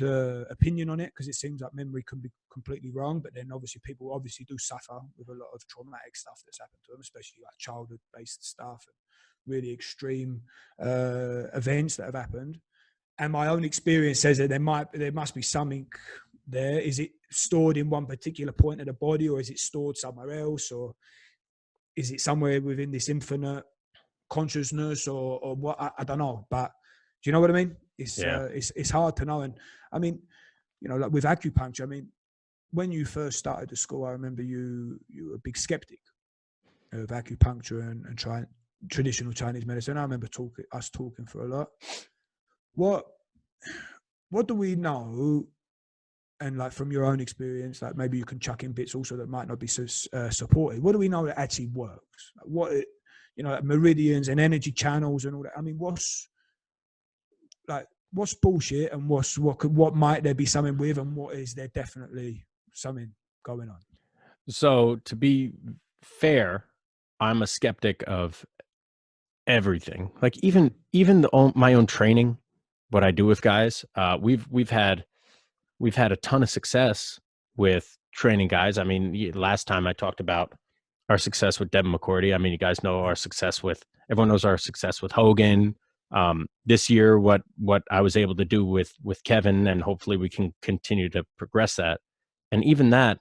opinion on it because it seems like memory can be completely wrong. But then obviously people do suffer with a lot of traumatic stuff that's happened to them, especially like childhood-based stuff and really extreme events that have happened. And my own experience says that there must be something there. Is it stored in one particular point of the body, or is it stored somewhere else, or is it somewhere within this infinite consciousness, or what? I don't know. But do you know what I mean? It's hard to know. And I mean, like with acupuncture, I mean, when you first started the school, I remember you were a big skeptic of acupuncture and trying traditional Chinese medicine. I remember us talking for a lot. What do we know? And like from your own experience, like maybe you can chuck in bits also that might not be so supported. What do we know that actually works? Like like meridians and energy channels and all that. I mean, what's bullshit, and what might there be something with, and what is there definitely something going on? So to be fair, I'm a skeptic of everything. Like even my own training, what I do with guys, we've had a ton of success with training guys. I mean, last time I talked about our success with Devin McCourty. I mean, you guys know everyone knows our success with Hogan. This year, what I was able to do with Kevin, and hopefully we can continue to progress that. And even that,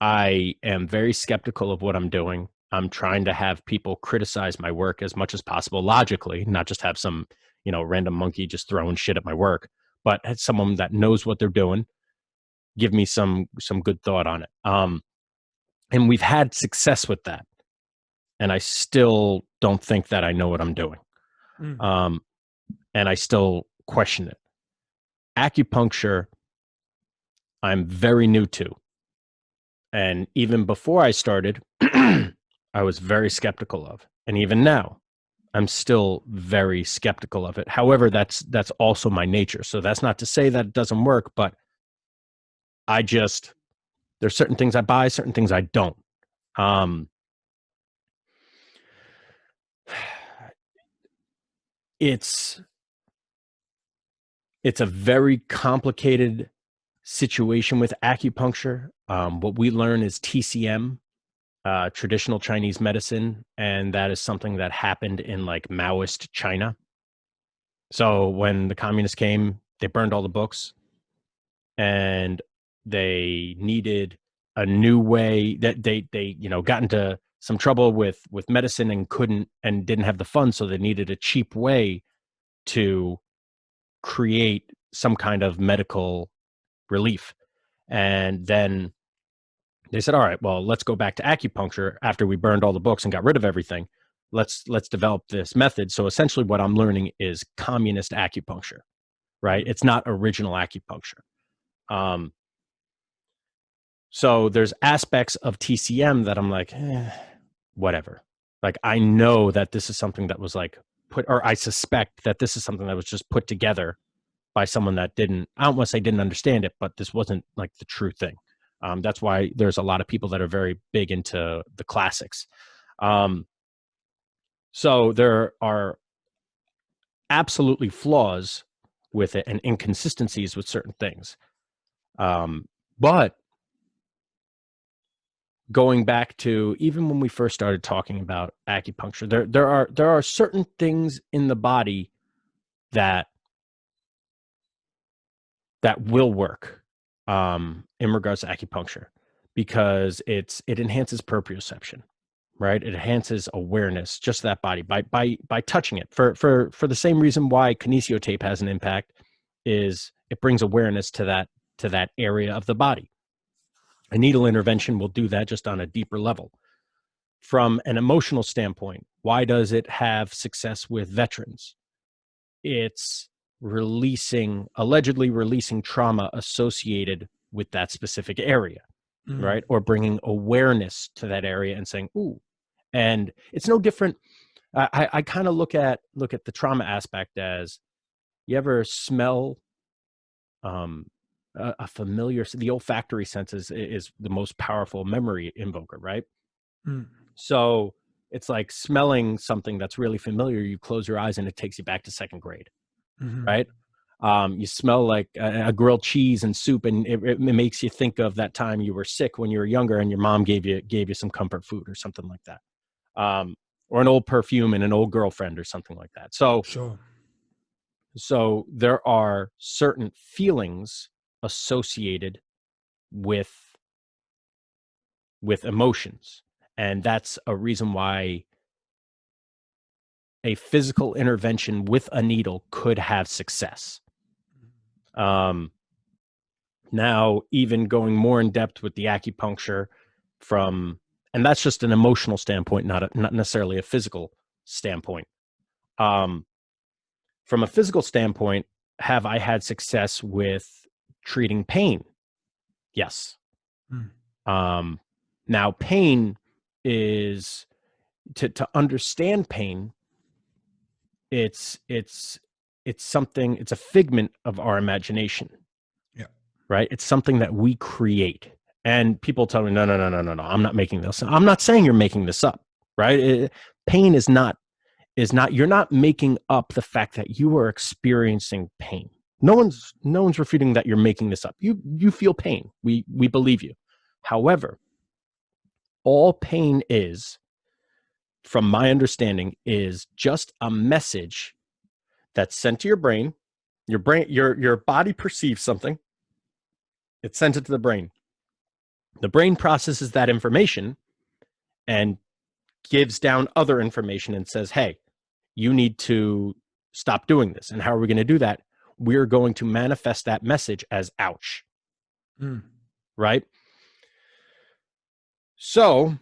I am very skeptical of what I'm doing. I'm trying to have people criticize my work as much as possible, logically, not just have some, random monkey just throwing shit at my work, but have someone that knows what they're doing, give me some good thought on it. And we've had success with that. And I still don't think that I know what I'm doing. And I still question it. Acupuncture, I'm very new to. And even before I started, I was very skeptical of. And even now, I'm still very skeptical of it. However, that's also my nature. So that's not to say that it doesn't work, but there's certain things I buy, certain things I don't. It's it's a very complicated situation with acupuncture. What we learn is TCM, traditional Chinese medicine, and that is something that happened in like Maoist China. So when the communists came, they burned all the books, and they needed a new way. That they got into some trouble with medicine and didn't have the funds, so they needed a cheap way to create some kind of medical relief. And then they said, all right, well, let's go back to acupuncture after we burned all the books and got rid of everything. Let's develop this method. So essentially what I'm learning is communist acupuncture, right? It's not original acupuncture. So there's aspects of TCM that I'm like, whatever. Like, I know that this is something that was like I suspect that this is something that was just put together by someone that I don't want to say didn't understand it, but this wasn't like the true thing. That's why there's a lot of people that are very big into the classics. So there are absolutely flaws with it and inconsistencies with certain things. But going back to even when we first started talking about acupuncture, there are certain things in the body that will work in regards to acupuncture, because it enhances proprioception, right? It enhances awareness, just that body by touching it. For the same reason why kinesio tape has an impact, is it brings awareness to that area of the body. A needle intervention will do that just on a deeper level. From an emotional standpoint, why does it have success with veterans? It's allegedly releasing trauma associated with that specific area, right? Or bringing awareness to that area and saying, ooh. And it's no different. I kind of look at the trauma aspect as, you ever smell a familiar, the olfactory senses is the most powerful memory invoker, right? So it's like smelling something that's really familiar. You close your eyes and it takes you back to second grade, right? You smell like a grilled cheese and soup, and it makes you think of that time you were sick when you were younger and your mom gave you some comfort food or something like that. Or an old perfume and an old girlfriend or something like that. So Sure. So there are certain feelings associated with emotions, and that's a reason why a physical intervention with a needle could have success. Now, even going more in depth with the acupuncture, and that's just an emotional standpoint, not necessarily a physical standpoint. From a physical standpoint, have I had success with treating pain? Yes. Now, pain is, to understand pain, it's something, it's a figment of our imagination. Yeah. Right? It's something that we create. And people tell me, no, I'm not making this. I'm not saying you're making this up, right? Pain is not, you're not making up the fact that you are experiencing pain. No one's refuting that you're making this up. You feel pain. We believe you. However, all pain is, from my understanding, is just a message that's sent to your brain. Your body perceives something. It sends it to the brain. The brain processes that information and gives down other information and says, hey, you need to stop doing this. And how are we going to do that? We're going to manifest that message as ouch. Right? So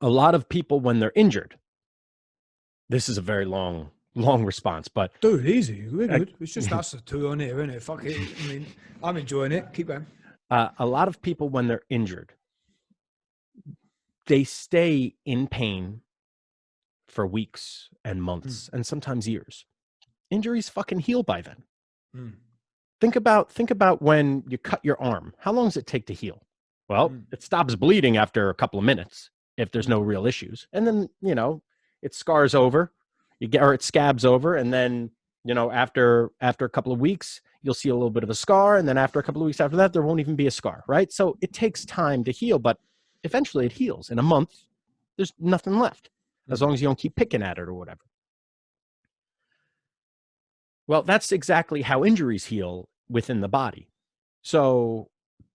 a lot of people, when they're injured, this is a very long response, but dude, easy. We're good. It's just us the two on here, isn't it? Fuck it. I mean, I'm enjoying it. Keep going. A lot of people, when they're injured, they stay in pain for weeks and months and sometimes years. Injuries fucking heal by then. Think about when you cut your arm. How long does it take to heal? Well, it stops bleeding after a couple of minutes if there's no real issues. And then, it scars over, or it scabs over, and then, You know, after a couple of weeks, you'll see a little bit of a scar, and then after a couple of weeks after that, there won't even be a scar, right? So it takes time to heal, but eventually it heals. In a month, there's nothing left, as long as you don't keep picking at it or whatever. Well, that's exactly how injuries heal within the body. So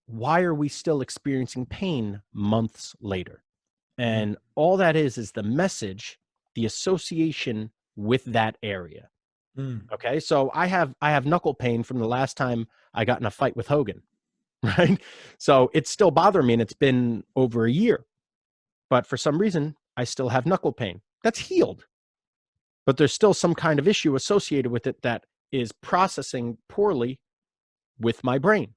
why are we still experiencing pain months later? And all that is the message, the association with that area. Okay, so I have knuckle pain from the last time I got in a fight with Hogan, right? So it's still bothering me, and it's been over a year, but for some reason I still have knuckle pain. That's healed, but there's still some kind of issue associated with it that is processing poorly with my brain.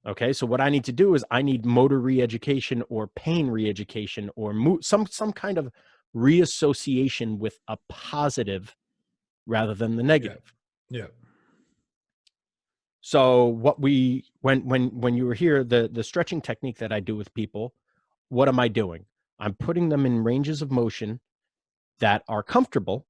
Okay, so what I need to do is I need motor re-education or pain re-education or some kind of reassociation with a positive rather than the negative. Yeah. So what when you were here, the stretching technique that I do with people, what am I doing? I'm putting them in ranges of motion that are comfortable,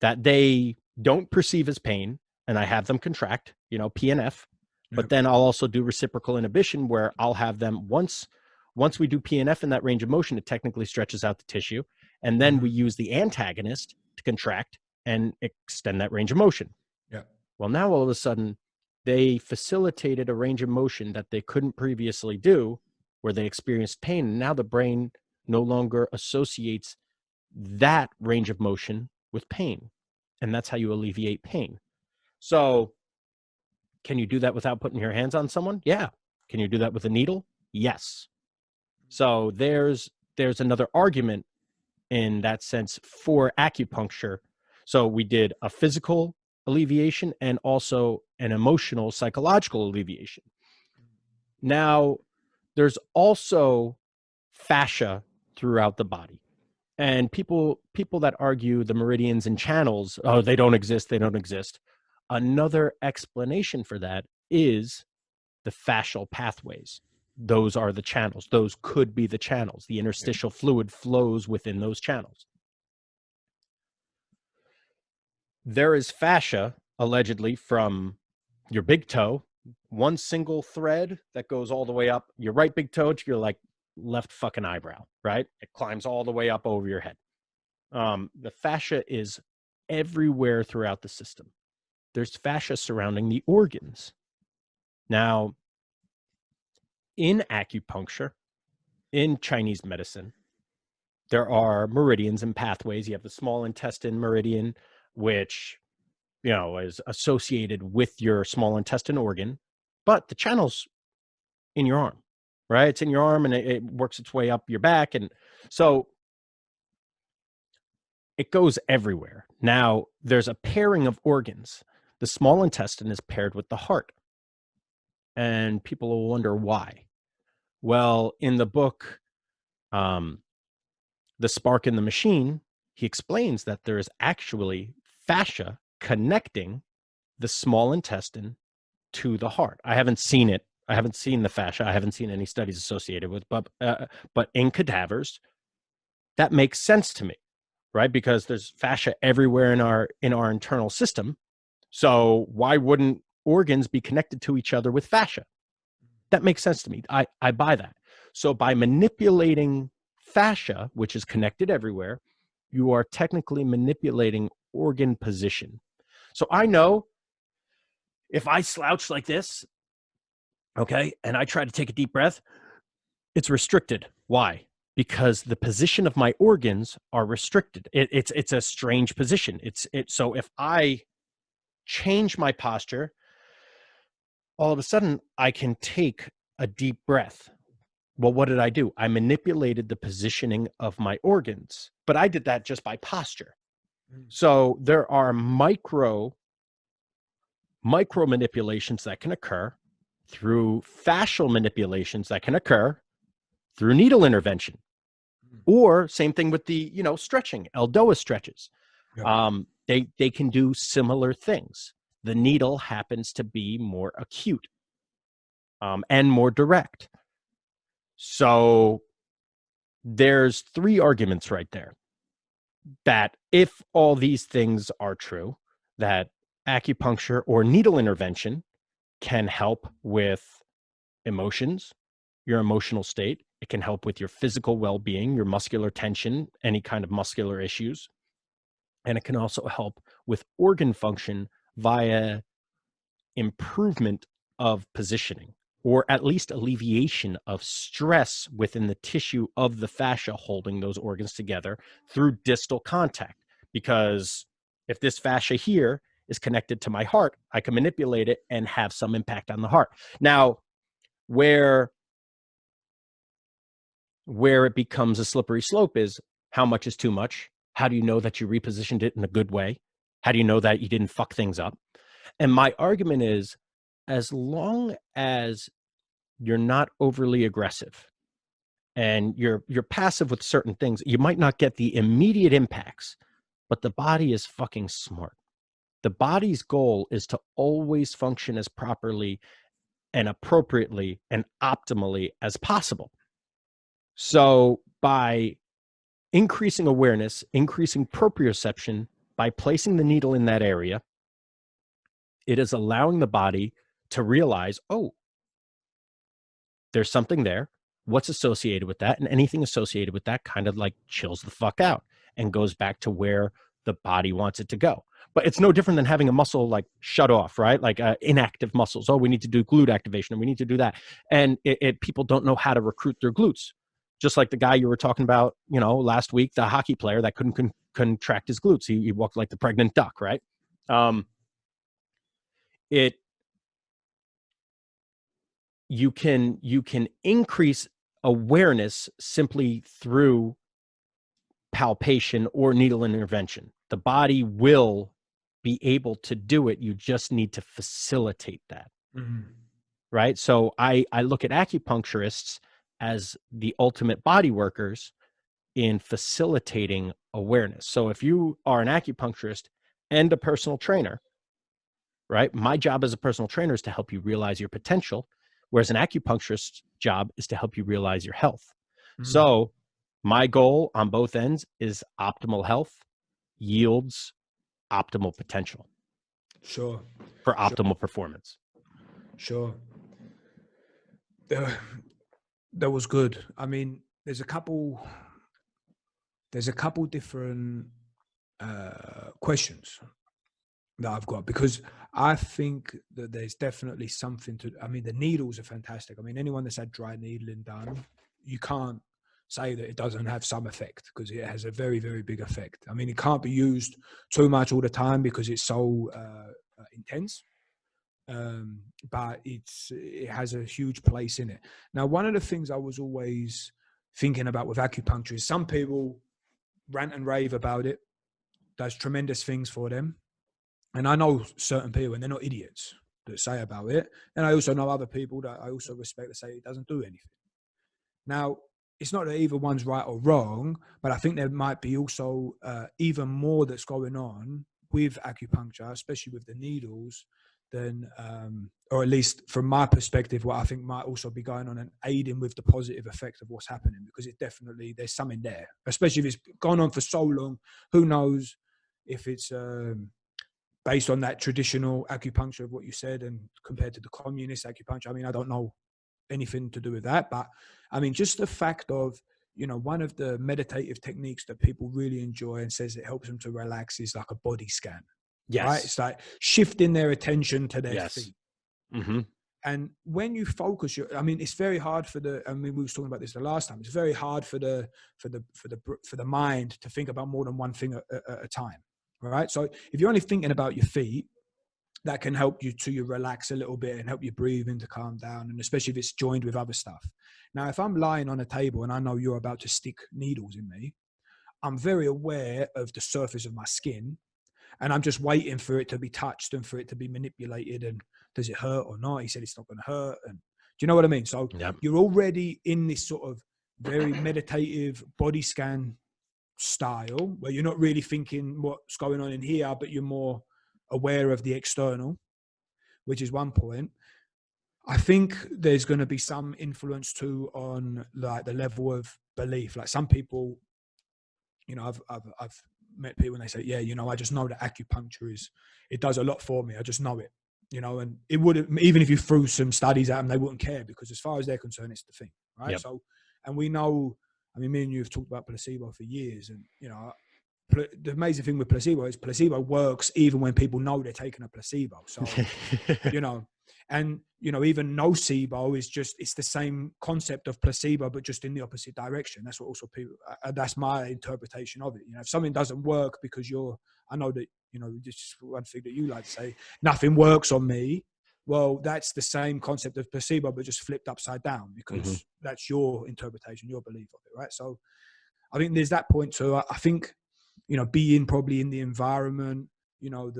that they don't perceive as pain, and I have them contract, you know, PNF. But then I'll also do reciprocal inhibition, where I'll have them once we do PNF in that range of motion, it technically stretches out the tissue, and then we use the antagonist to contract and extend that range of motion. Yeah. Well, now all of a sudden, they facilitated a range of motion that they couldn't previously do, where they experienced pain. And now the brain no longer associates that range of motion with pain. And that's how you alleviate pain. So can you do that without putting your hands on someone? Yeah. Can you do that with a needle? Yes. So there's another argument in that sense for acupuncture. So we did a physical alleviation and also an emotional, psychological alleviation. Now, there's also fascia throughout the body. And people that argue the meridians and channels, oh, they don't exist. Another explanation for that is the fascial pathways. Those are the channels. Those could be the channels. The interstitial fluid flows within those channels. There is fascia, allegedly, from your big toe, one single thread that goes all the way up your right big toe to your like left fucking eyebrow, right? It climbs all the way up over your head. The fascia is everywhere throughout the system. There's fascia surrounding the organs. Now, in acupuncture, in Chinese medicine, there are meridians and pathways. You have the small intestine meridian, which, you know, is associated with your small intestine organ, but the channel's in your arm, right? It's in your arm, and it works its way up your back. And so it goes everywhere. Now, there's a pairing of organs. The small intestine is paired with the heart. And people will wonder why. Well, in the book, The Spark in the Machine, he explains that there is actually fascia connecting the small intestine to the heart. I haven't seen it. I haven't seen the fascia. I haven't seen any studies associated with, but in cadavers, that makes sense to me, right? Because there's fascia everywhere in our internal system. So why wouldn't organs be connected to each other with fascia? That makes sense to me. I buy that. So by manipulating fascia, which is connected everywhere, you are technically manipulating organ position. So I know if I slouch like this, okay, and I try to take a deep breath, it's restricted. Why? Because the position of my organs are restricted. It's a strange position. So if I change my posture, all of a sudden I can take a deep breath. Well, what did I do? I manipulated the positioning of my organs, but I did that just by posture. So there are micro manipulations that can occur through fascial manipulations that can occur through needle intervention, or same thing with the, you know, stretching, Eldoa stretches. Yep. They can do similar things. The needle happens to be more acute and more direct. So there's three arguments right there that if all these things are true, that acupuncture or needle intervention can help with emotions, your emotional state. It can help with your physical well-being, your muscular tension, any kind of muscular issues. And it can also help with organ function via improvement of positioning, or at least alleviation of stress within the tissue of the fascia holding those organs together through distal contact. Because if this fascia here is connected to my heart, I can manipulate it and have some impact on the heart. Now, where it becomes a slippery slope is how much is too much? How do you know that you repositioned it in a good way? How do you know that you didn't fuck things up? And my argument is, as long as you're not overly aggressive and you're passive with certain things, you might not get the immediate impacts, but the body is fucking smart. The body's goal is to always function as properly and appropriately and optimally as possible. So by increasing awareness, increasing proprioception, by placing the needle in that area, it is allowing the body to realize, oh, there's something there. What's associated with that? And anything associated with that kind of like chills the fuck out and goes back to where the body wants it to go. But it's no different than having a muscle like shut off, right? Like inactive muscles. Oh, we need to do glute activation and we need to do that. And people don't know how to recruit their glutes. Just like the guy you were talking about, last week, the hockey player that couldn't contract his glutes. He walked like the pregnant duck, right? You can increase awareness simply through palpation or needle intervention. The body will be able to do it. You just need to facilitate that. Mm-hmm. Right? So I look at acupuncturists as the ultimate body workers in facilitating awareness. So if you are an acupuncturist and a personal trainer, right? My job as a personal trainer is to help you realize your potential, whereas an acupuncturist's job is to help you realize your health. Mm-hmm. So my goal on both ends is optimal health yields optimal potential. Sure. For optimal performance. Sure. That was good. I mean, there's a couple different questions that I've got, because I think that there's definitely something to, I mean, the needles are fantastic. I mean, anyone that's had dry needling done, you can't say that it doesn't have some effect, because it has a very, very big effect. I mean, it can't be used too much all the time because it's so intense. But it has a huge place in it. Now, one of the things I was always thinking about with acupuncture is some people rant and rave about it, does tremendous things for them. And I know certain people, and they're not idiots, that say about it. And I also know other people that I also respect that say it doesn't do anything. Now, it's not that either one's right or wrong, but I think there might be also even more that's going on with acupuncture, especially with the needles, than, or at least from my perspective, what I think might also be going on and aiding with the positive effect of what's happening, because it definitely, there's something there, especially if it's gone on for so long. Who knows if it's based on that traditional acupuncture of what you said and compared to the communist acupuncture. I mean, I don't know anything to do with that, but I mean, just the fact of, one of the meditative techniques that people really enjoy and says it helps them to relax is like a body scan. Yes. Right? It's like shifting their attention to their feet. Mm-hmm. And when you focus I mean, it's very hard we were talking about this the last time. It's very hard for the mind to think about more than one thing at a time. Right? So if you're only thinking about your feet, that can help you to relax a little bit and help you breathe in to calm down. And especially if it's joined with other stuff. Now, if I'm lying on a table and I know you're about to stick needles in me, I'm very aware of the surface of my skin. And I'm just waiting for it to be touched and for it to be manipulated. And does it hurt or not? He said it's not going to hurt. And do you know what I mean? So You're already in this sort of very meditative body scan style where you're not really thinking what's going on in here, but you're more aware of the external, which is one point. I think there's going to be some influence too on like the level of belief. Like some people, I've met people and they say, yeah, you know, I just know that acupuncture it does a lot for me. I just know it, you know, and it wouldn't, even if you threw some studies at them, they wouldn't care, because as far as they're concerned, it's the thing, right? Yep. So, and we know, I mean, me and you have talked about placebo for years, and, you know, the amazing thing with placebo is placebo works even when people know they're taking a placebo. So, you know, and, you know, even nocebo is just, it's the same concept of placebo, but just in the opposite direction. That's what also people, that's my interpretation of it. You know, if something doesn't work because I know that, you know, just one thing that you like to say, nothing works on me. Well, that's the same concept of placebo, but just flipped upside down, because that's your interpretation, your belief of it, right? So I think there's that point too. I think, you know, being probably in the environment, you know,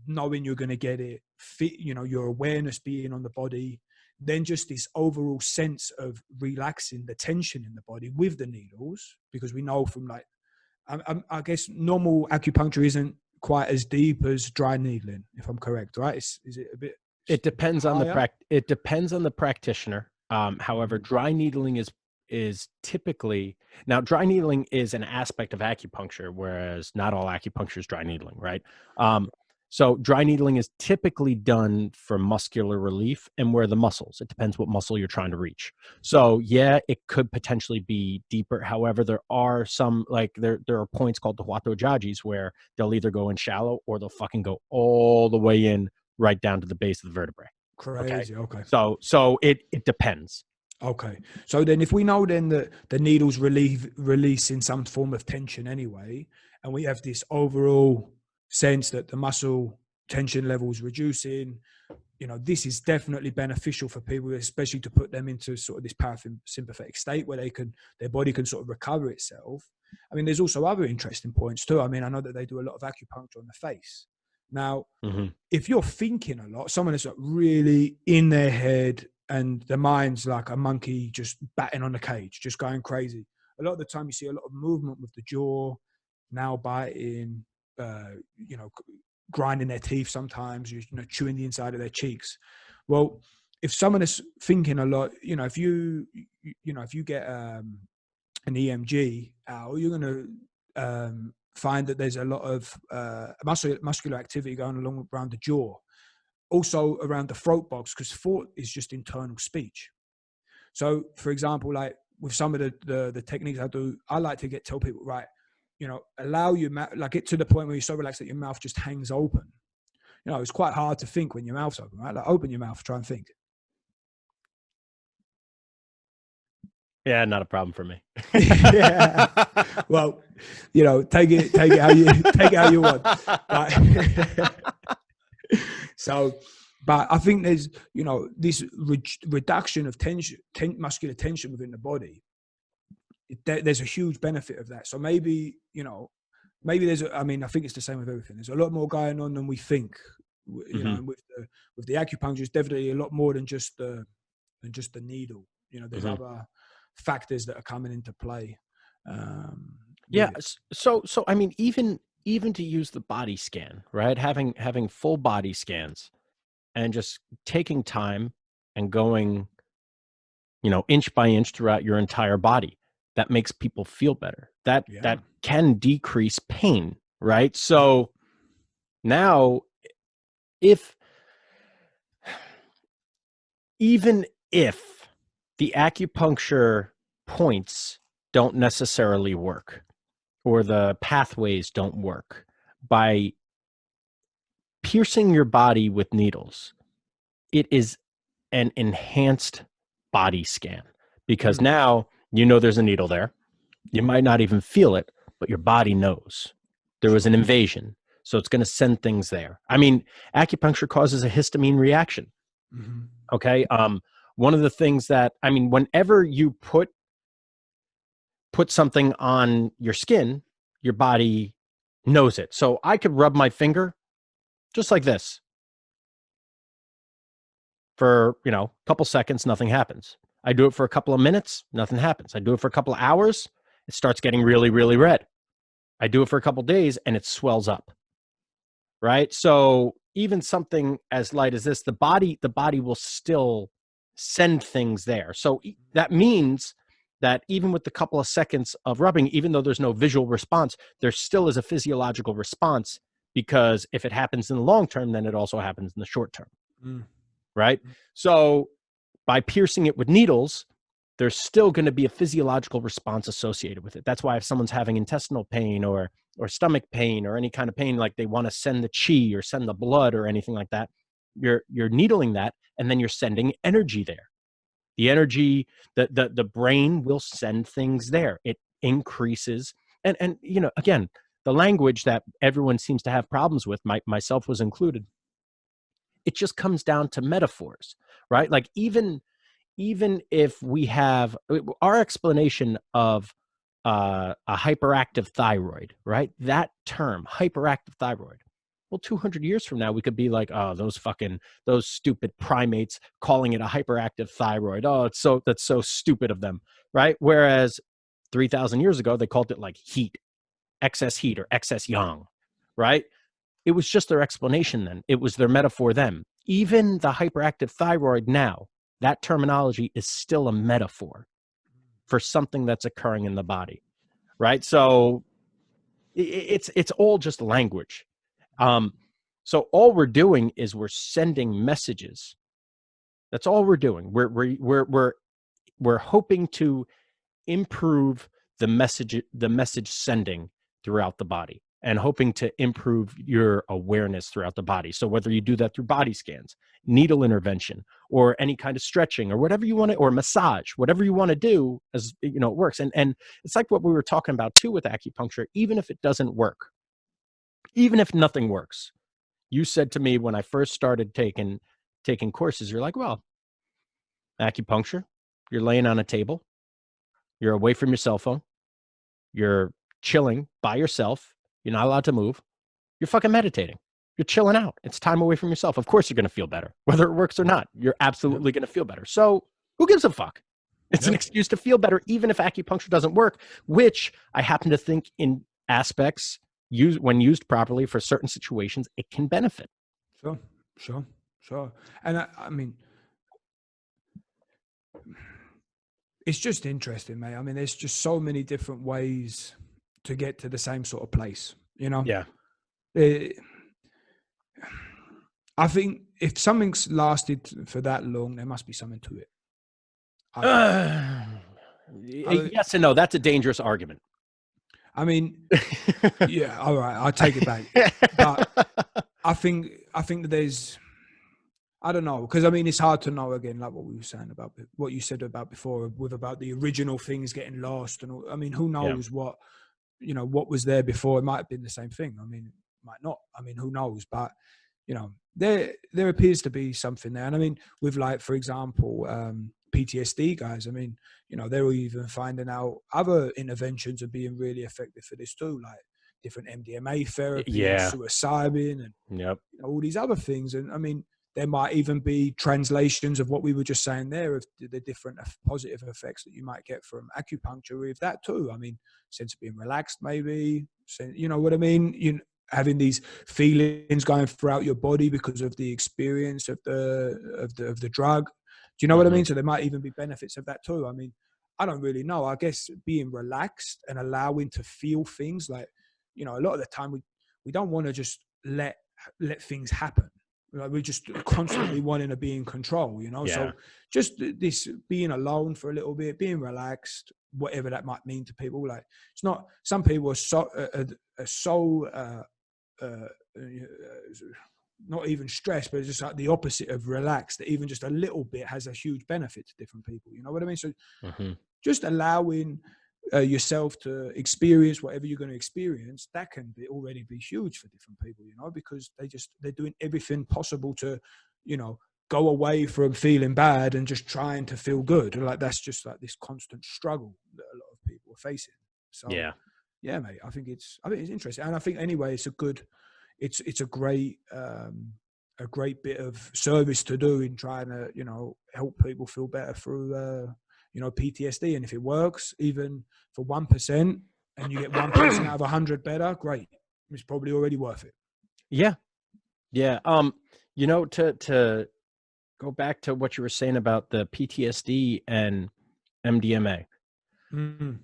knowing you're going to get it fit, you know, your awareness being on the body, then just this overall sense of relaxing the tension in the body with the needles, because we know from, like, I guess normal acupuncture isn't quite as deep as dry needling, if I'm correct, right? Is it a bit? It depends on it depends on the practitioner. However, Mm-hmm. dry needling is typically, now dry needling is an aspect of acupuncture, whereas not all acupuncture is dry needling, right? So dry needling is typically done for muscular relief and where the muscles. It depends what muscle you're trying to reach. So yeah, it could potentially be deeper. However, there are some, like there are points called the Huato Jajis where they'll either go in shallow or they'll fucking go all the way in right down to the base of the vertebrae. Okay. Crazy. Okay. So it depends. Okay. So then if we know then that the needles release in some form of tension anyway, and we have this overall sense that the muscle tension levels reducing, you know, this is definitely beneficial for people, especially to put them into sort of this parasympathetic state where their body can sort of recover itself. I mean, there's also other interesting points too. I mean, I know that they do a lot of acupuncture on the face. Now, if you're thinking a lot, someone that's like really in their head and the mind's like a monkey just batting on the cage, just going crazy. A lot of the time you see a lot of movement with the jaw, now biting, you know, grinding their teeth sometimes, you know, chewing the inside of their cheeks. Well, if someone is thinking a lot, you know, if you get an EMG out, you're going to find that there's a lot of muscular activity going along around the jaw, also around the throat box, because thought is just internal speech. So, for example, like with some of the techniques I do, I like to tell people, right, you know, allow your mouth, like get to the point where you're so relaxed that your mouth just hangs open. You know, it's quite hard to think when your mouth's open, right? Like open your mouth, try and think. Yeah, not a problem for me. Yeah. Well, you know, take it how you want. So, but I think there's, you know, this reduction of tension, muscular tension within the body. There's a huge benefit of that. So maybe, you know, maybe I mean, I think it's the same with everything. There's a lot more going on than we think, you know, and with the acupuncture, it's definitely a lot more than just the needle. You know, there's other factors that are coming into play. Yeah. So I mean, even to use the body scan, right? Having full body scans and just taking time and going, you know, inch by inch throughout your entire body, that makes people feel better. That can decrease pain, right? So now, even if the acupuncture points don't necessarily work or the pathways don't work, by piercing your body with needles, it is an enhanced body scan, because now you know there's a needle there. You might not even feel it, but your body knows there was an invasion. So it's going to send things there. I mean, acupuncture causes a histamine reaction. Okay. One of the things that, I mean, whenever you put something on your skin, your body knows it. So I could rub my finger just like this for, you know, a couple seconds, nothing happens. I do it for a couple of minutes, nothing happens. I do it for a couple of hours, it starts getting really, really red. I do it for a couple of days and it swells up. Right? So even something as light as this, the body will still send things there. So that means that even with the couple of seconds of rubbing, even though there's no visual response, there still is a physiological response, because if it happens in the long term, then it also happens in the short term. Right? So by piercing it with needles, there's still going to be a physiological response associated with it. That's why if someone's having intestinal pain or stomach pain or any kind of pain, like they want to send the chi or send the blood or anything like that, you're needling that, and then you're sending energy there. The energy, the brain will send things there. It increases. And you know, again, the language that everyone seems to have problems with, myself was included, it just comes down to metaphors, right? Like even if we have our explanation of a hyperactive thyroid, right? That term, hyperactive thyroid. Well, 200 years from now, we could be like, oh, those stupid primates calling it a hyperactive thyroid. Oh, that's so stupid of them, right? Whereas 3,000 years ago, they called it like heat, excess heat or excess yang, right? It was just their explanation then. It was their metaphor then. Even the hyperactive thyroid now, that terminology is still a metaphor for something that's occurring in the body, right? So it's all just language. So all we're doing is we're sending messages. That's all we're doing. We're hoping to improve the message sending throughout the body, and hoping to improve your awareness throughout the body. So whether you do that through body scans, needle intervention, or any kind of stretching, or whatever you want to, or massage, whatever you want to do, as you know, it works. And it's like what we were talking about too with acupuncture. Even if it doesn't work, even if nothing works, you said to me when I first started taking courses, you're like, well, acupuncture, you're laying on a table, you're away from your cell phone, you're chilling by yourself, you're not allowed to move, you're fucking meditating, you're chilling out. It's time away from yourself. Of course you're going to feel better. Whether it works or not, you're absolutely going to feel better. So who gives a fuck? It's an excuse to feel better, even if acupuncture doesn't work, which I happen to think in aspects, when used properly for certain situations, it can benefit. Sure. And I mean, it's just interesting, mate. I mean, there's just so many different ways to get to the same sort of place, you know? Yeah. I think if something's lasted for that long, there must be something to it. Yes and no. That's a dangerous argument. I mean, yeah, all right, I'll take it back. But I think that there's, I don't know, because I mean, it's hard to know, again, like what we were saying about what you said about before, about the original things getting lost and all. I mean, who knows what, you know, what was there before? It might have been the same thing. I mean, it might not. I mean, who knows? But you know, there appears to be something there. And I mean, with, like, for example, PTSD guys, I mean, you know, they're even finding out other interventions are being really effective for this too, like different MDMA therapy, and psilocybin, and all these other things. And I mean, there might even be translations of what we were just saying there, of the different positive effects that you might get from acupuncture with that too. I mean, sense of being relaxed, maybe, you know what I mean? You know, having these feelings going throughout your body because of the experience of the drug. Do you know what I mean? So there might even be benefits of that too. I mean, I don't really know. I guess being relaxed and allowing to feel things, like, you know, a lot of the time we don't want to just let things happen. Like, we're just constantly wanting to be in control, you know? So just this being alone for a little bit, being relaxed, whatever that might mean to people. Like, it's not, some people are so not even stressed, but it's just like the opposite of relaxed, that even just a little bit has a huge benefit to different people. You know what I mean? So just allowing yourself to experience whatever you're going to experience, that can already be huge for different people, you know, because they're doing everything possible to, you know, go away from feeling bad and just trying to feel good. Like, that's just like this constant struggle that a lot of people are facing. So yeah, mate, I think it's interesting. And I think anyway, it's a great bit of service to do in trying to, you know, help people feel better through you know, PTSD. And if it works, even for 1%, and you get 1% out of 100 better, great. It's probably already worth it. Yeah. You know, to go back to what you were saying about the PTSD and MDMA. Mm.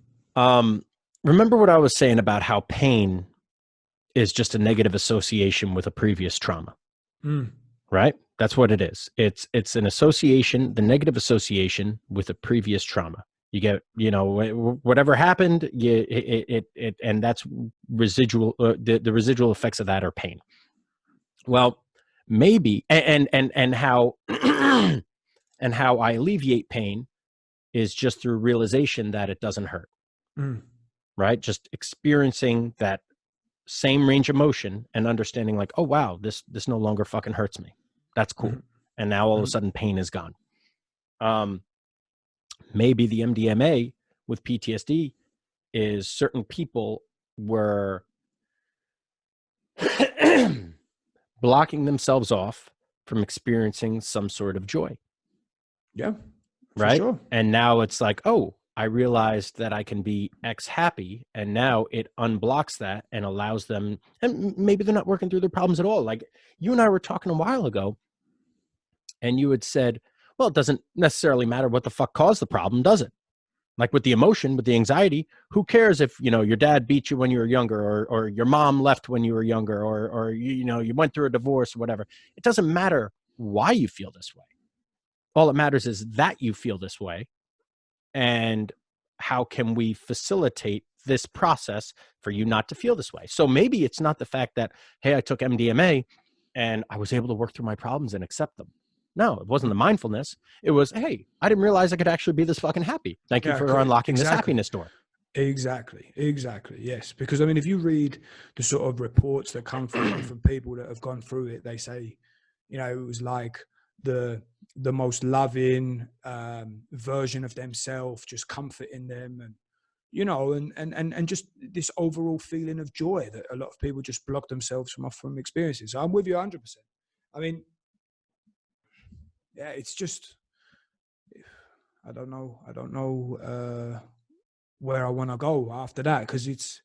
Remember what I was saying about how pain is just a negative association with a previous trauma, Mm. right? That's what it is. It's an association, the negative association with a previous trauma. You get, whatever happened, and that's residual. The residual effects of that are pain. Well, maybe, and how and how I alleviate pain is just through realization that it doesn't hurt, Mm. right? Just experiencing that same range of motion and understanding like, oh wow, this no longer fucking hurts me. That's cool. Mm. And now all of a Mm. sudden pain is gone. Maybe the MDMA with PTSD is certain people were blocking themselves off from experiencing some sort of joy. Yeah, for Right. sure. And now it's like, oh, I realized that I can be X happy. And now it unblocks that and allows them, and maybe they're not working through their problems at all. Like you and I were talking a while ago, and you had said, well, it doesn't necessarily matter what the fuck caused the problem, does it? Like with the emotion, with the anxiety, who cares if, your dad beat you when you were younger, or your mom left when you were younger, or you went through a divorce or whatever. It doesn't matter why you feel this way. All that matters is that you feel this way. And how can we facilitate this process for you not to feel this way? So maybe it's not the fact that, hey, I took MDMA and I was able to work through my problems and accept them. No, it wasn't the mindfulness. It was, hey, I didn't realize I could actually be this fucking happy. Thank you Yeah, for unlocking this exactly. happiness door. Exactly. Yes. Because I mean, if you read the sort of reports that come from different people that have gone through it, they say, it was like the most loving version of themselves, just comforting them, and and just this overall feeling of joy that a lot of people just block themselves from experiences. So I'm with you 100%. I mean, yeah, it's just I don't know where I want to go after that, because it's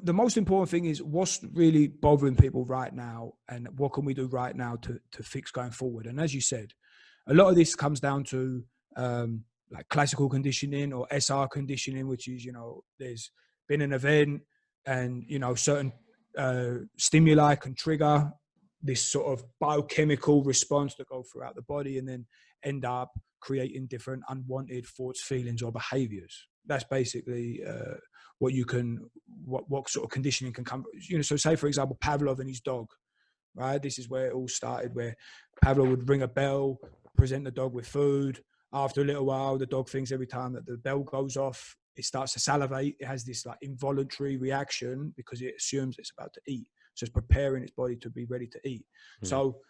the most important thing is what's really bothering people right now, and what can we do right now to fix going forward. And as you said, a lot of this comes down to like classical conditioning or SR conditioning, which is, there's been an event, and certain stimuli can trigger this sort of biochemical response that go throughout the body, and then end up creating different unwanted thoughts, feelings, or behaviors. That's basically what sort of conditioning can come. So say for example, Pavlov and his dog, right? This is where it all started, where Pavlov would ring a bell, present the dog with food. After a little while, the dog thinks every time that the bell goes off, it starts to salivate. It has this like involuntary reaction because it assumes it's about to eat. So it's preparing its body to be ready to eat. So,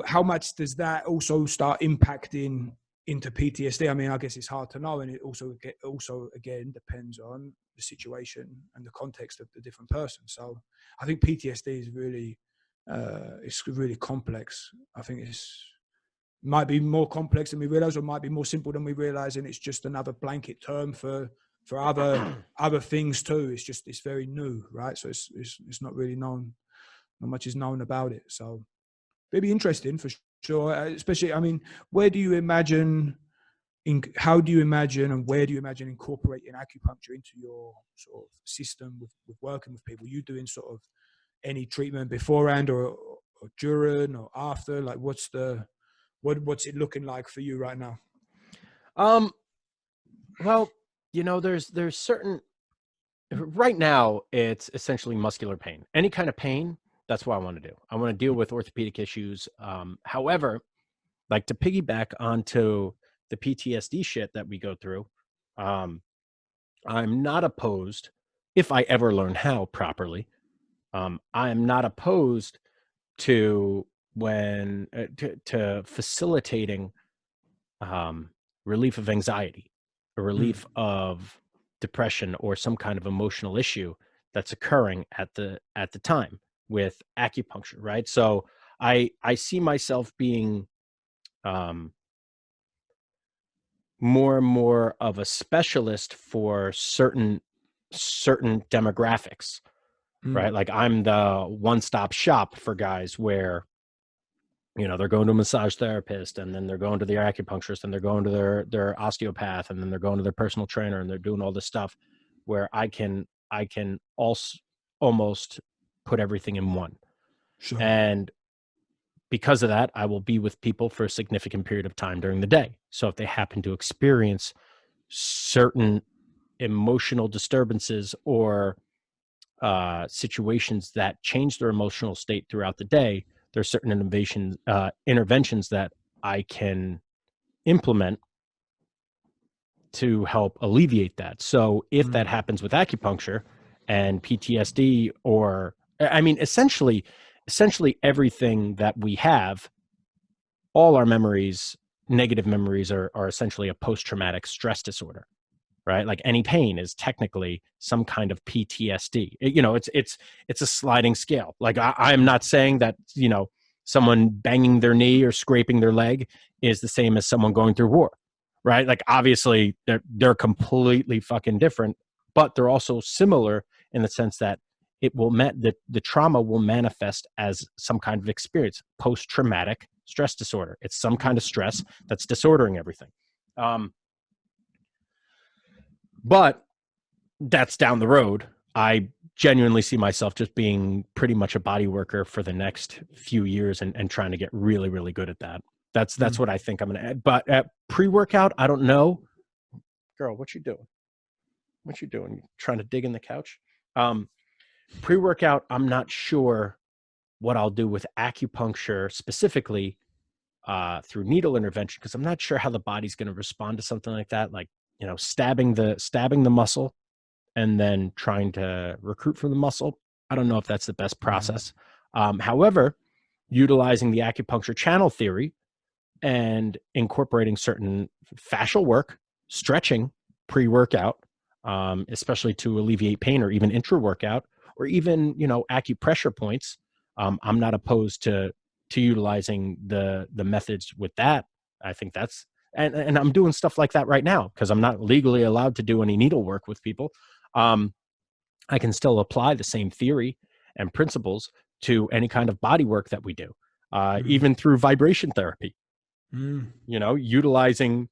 how much does that also start impacting into PTSD? I mean, I guess it's hard to know, and it also again depends on the situation and the context of the different person. So I think PTSD is really it's really complex. I think might be more complex than we realize, or might be more simple than we realize, and it's just another blanket term for other things too. It's very new, right? So it's not really known. Not much is known about it. So it'd be interesting for sure. Especially, I mean, where do you imagine? How do you imagine, and where do you imagine incorporating acupuncture into your sort of system with working with people? You doing sort of any treatment beforehand or during or after? Like, what's it looking like for you right now? Well, there's certain, right now it's essentially muscular pain. Any kind of pain, that's what I want to do. I want to deal with orthopedic issues. However, like to piggyback onto the PTSD shit that we go through, I'm not opposed, if I ever learn how properly, I am not opposed to to facilitating um, relief of anxiety, a Mm. relief of depression, or some kind of emotional issue that's occurring at the time with acupuncture, right? So I see myself being um, more and more of a specialist for certain demographics, Mm. right? Like I'm the one-stop shop for guys where You know, they're going to a massage therapist, and then they're going to their acupuncturist, and they're going to their osteopath, and then they're going to their personal trainer, and they're doing all this stuff where I can also almost put everything in one. Sure. And because of that, I will be with people for a significant period of time during the day. So if they happen to experience certain emotional disturbances or situations that change their emotional state throughout the day, there's certain interventions that I can implement to help alleviate that. So if that happens with acupuncture and PTSD, or I mean, essentially everything that we have, all our memories, negative memories, are essentially a post-traumatic stress disorder, right? Like any pain is technically some kind of PTSD. It's a sliding scale. Like I am not saying that, someone banging their knee or scraping their leg is the same as someone going through war, right? Like obviously they're completely fucking different, but they're also similar in the sense that the trauma will manifest as some kind of experience, post-traumatic stress disorder. It's some kind of stress that's disordering everything. But that's down the road. I genuinely see myself just being pretty much a body worker for the next few years and trying to get really, really good at that. That's what I think I'm going to add. But at pre-workout, I don't know. Girl, what you doing? What you doing? You trying to dig in the couch? Pre-workout, I'm not sure what I'll do with acupuncture specifically through needle intervention, because I'm not sure how the body's going to respond to something like that. Like, stabbing the muscle and then trying to recruit from the muscle. I don't know if that's the best process. However, utilizing the acupuncture channel theory and incorporating certain fascial work, stretching pre-workout, especially to alleviate pain, or even intra-workout, or even, acupressure points. I'm not opposed to utilizing the methods with that. I think that's, and I'm doing stuff like that right now because I'm not legally allowed to do any needle work with people. I can still apply the same theory and principles to any kind of body work that we do, even through vibration therapy. Utilizing,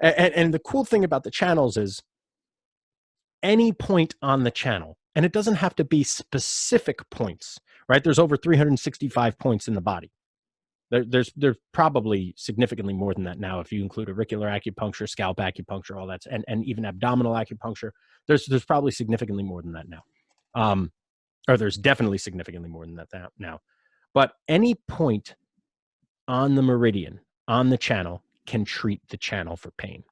and the cool thing about the channels is any point on the channel, and it doesn't have to be specific points, right? There's over 365 points in the body. There's probably significantly more than that now if you include auricular acupuncture, scalp acupuncture, all that, and even abdominal acupuncture. There's probably significantly more than that now, or there's definitely significantly more than that now. But any point on the meridian, on the channel, can treat the channel for pain.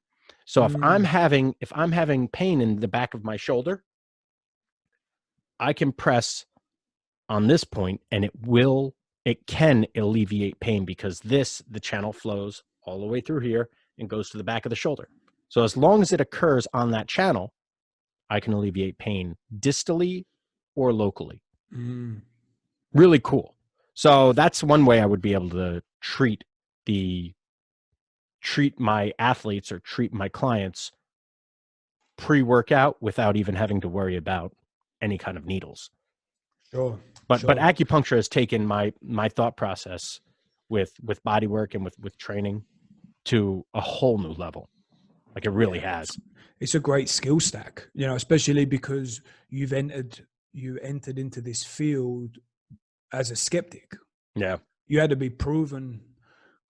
So if I'm having pain in the back of my shoulder, I can press on this point and it can alleviate pain, because the channel flows all the way through here and goes to the back of the shoulder. So as long as it occurs on that channel, I can alleviate pain distally or locally. Really cool. So that's one way I would be able to treat my athletes or treat my clients pre-workout without even having to worry about any kind of needles. Sure. But acupuncture has taken my thought process with body work and with training to a whole new level. Like it really has. It's a great skill stack, especially because you entered into this field as a skeptic. Yeah. You had to be proven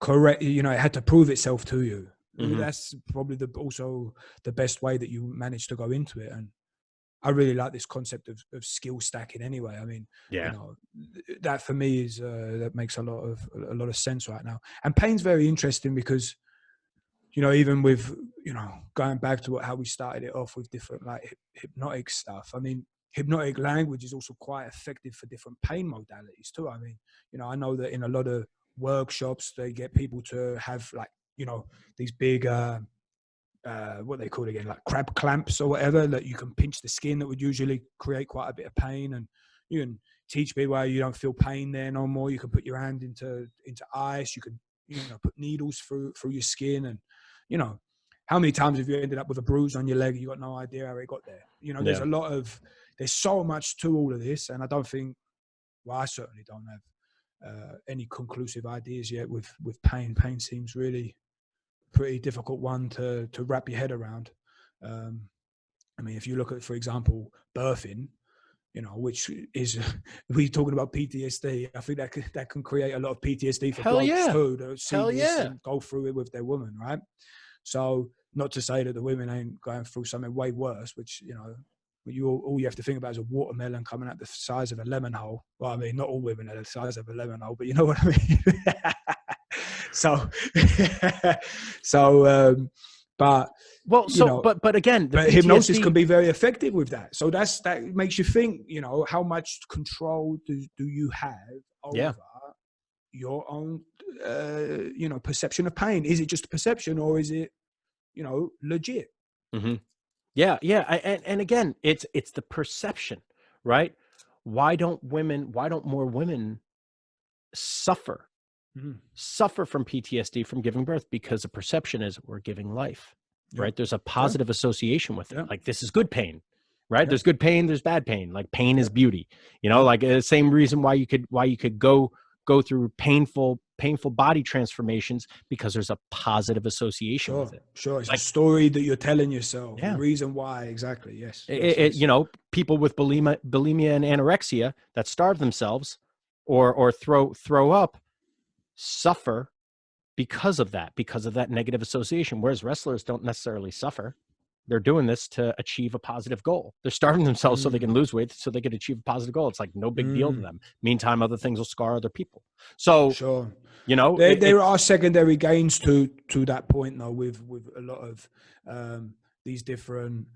correct. It had to prove itself to you. That's probably also the best way that you managed to go into it. And I really like this concept of skill stacking anyway. I mean, that for me is, that makes a lot of sense right now. And pain's very interesting because, even with, going back to how we started it off with different like hypnotic stuff. I mean, hypnotic language is also quite effective for different pain modalities too. I mean, I know that in a lot of workshops, they get people to have like, these big, what they call it again, like crab clamps or whatever, that you can pinch the skin that would usually create quite a bit of pain, and you can teach people how you don't feel pain there no more. You can put your hand into ice. You can put needles through your skin, and how many times have you ended up with a bruise on your leg? You got no idea how it got there. There's so much to all of this, and I don't think, well, I certainly don't have any conclusive ideas yet with pain. Pain seems really pretty difficult one to wrap your head around. I mean, if you look at, for example, birthing, you know, which is, we're talking about PTSD. I think that can create a lot of PTSD for Hell blokes yeah. too, to see Hell this yeah. and go through it with their woman, right? So not to say that the women ain't going through something way worse, which, you know, all you have to think about is a watermelon coming out the size of a lemon hole. Well, I mean, not all women are the size of a lemon hole, but you know what I mean? But Well, you know, but again, the but PTSD, hypnosis can be very effective with that. So that makes you think, you know, how much control do you have over your own, you know, perception of pain? Is it just a perception, or is it, you know, legit? Mm-hmm. Yeah. And again, it's the perception, right? Why don't more women suffer from PTSD from giving birth? Because the perception is we're giving life, right? There's a positive association with it. Like, this is good pain, right? There's good pain, there's bad pain. Like, pain is beauty, you know, like the same reason why you could go through painful body transformations, because there's a positive association with it. Sure. It's Like, a story that you're telling yourself. yeah. The reason why, exactly. Yes. You know, people with bulimia and anorexia that starve themselves or throw up suffer because of that negative association. Whereas wrestlers don't necessarily suffer. They're doing this to achieve a positive goal. They're starving themselves so they can lose weight, so they can achieve a positive goal. It's like no big deal to them. Meantime, other things will scar other people. So, sure, you know, there are secondary gains to that point, though, with a lot of these different,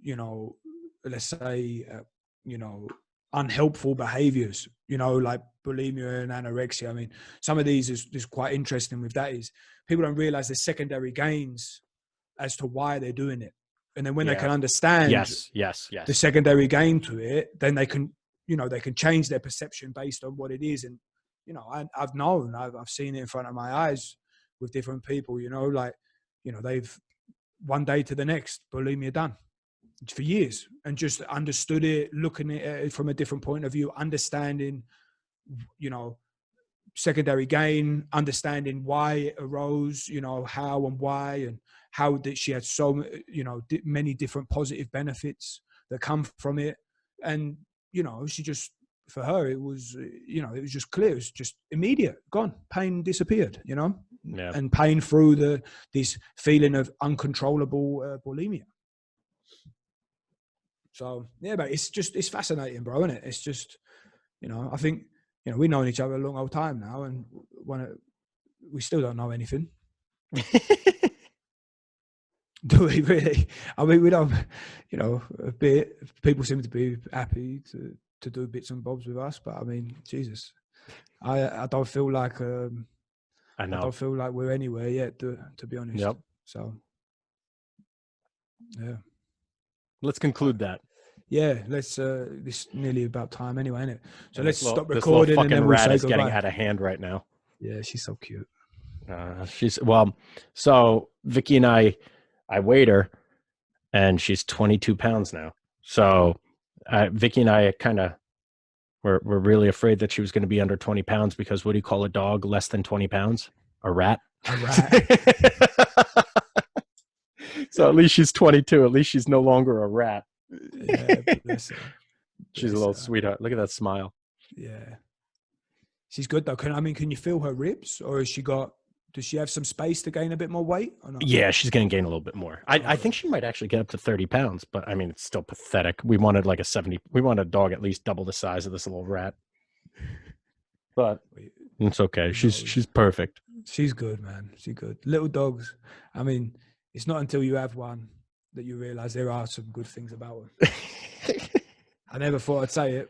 you know, let's say, you know, unhelpful behaviors, you know, like bulimia and anorexia. I mean, some of these is quite interesting with that, is people don't realize there's secondary gains as to why they're doing it. And then when they can understand the secondary gain to it, then they can, you know, they can change their perception based on what it is. And, you know, I've seen it in front of my eyes with different people, you know, like, you know, they've one day to the next, bulimia done for years, and just understood it, looking at it from a different point of view, understanding, you know, secondary gain, understanding why it arose, you know, how and why, and how that she had so, you know, many different positive benefits that come from it. And, you know, she just, for her, it was, you know, it was just clear. It was just immediate, gone. Pain disappeared, you know, and pain through this feeling of uncontrollable bulimia. So, yeah, but it's fascinating, bro, isn't it? It's just, you know, I think, you know, we've known each other a long old time now, and we still don't know anything. Do we really? I mean, we don't, you know, a bit. People seem to be happy to do bits and bobs with us, but I mean, Jesus, I don't feel like I don't feel like we're anywhere yet, to be honest. So, yeah. Let's conclude that. Yeah, let's. This nearly about time anyway, isn't it? So let's stop recording. recording, and then we'll say goodbye. Getting out of hand right now. Yeah, she's so cute. So Vicky and I weighed her, and she's 22 pounds now. So Vicky and I we're really afraid that she was going to be under 20 pounds, because what do you call a dog less than 20 pounds? A rat. A rat. So at least she's 22. At least she's no longer a rat. Yeah, bless her. She's a little sweetheart. Look at that smile. Yeah. She's good though. Can you feel her ribs, or does she have some space to gain a bit more weight or not? Yeah, she's going to gain a little bit more. I think she might actually get up to 30 pounds, but I mean, it's still pathetic. We wanted like we want a dog at least double the size of this little rat. But it's okay. She's perfect. She's good, man. She's good. Little dogs. I mean, it's not until you have one that you realize there are some good things about them. I never thought I'd say it,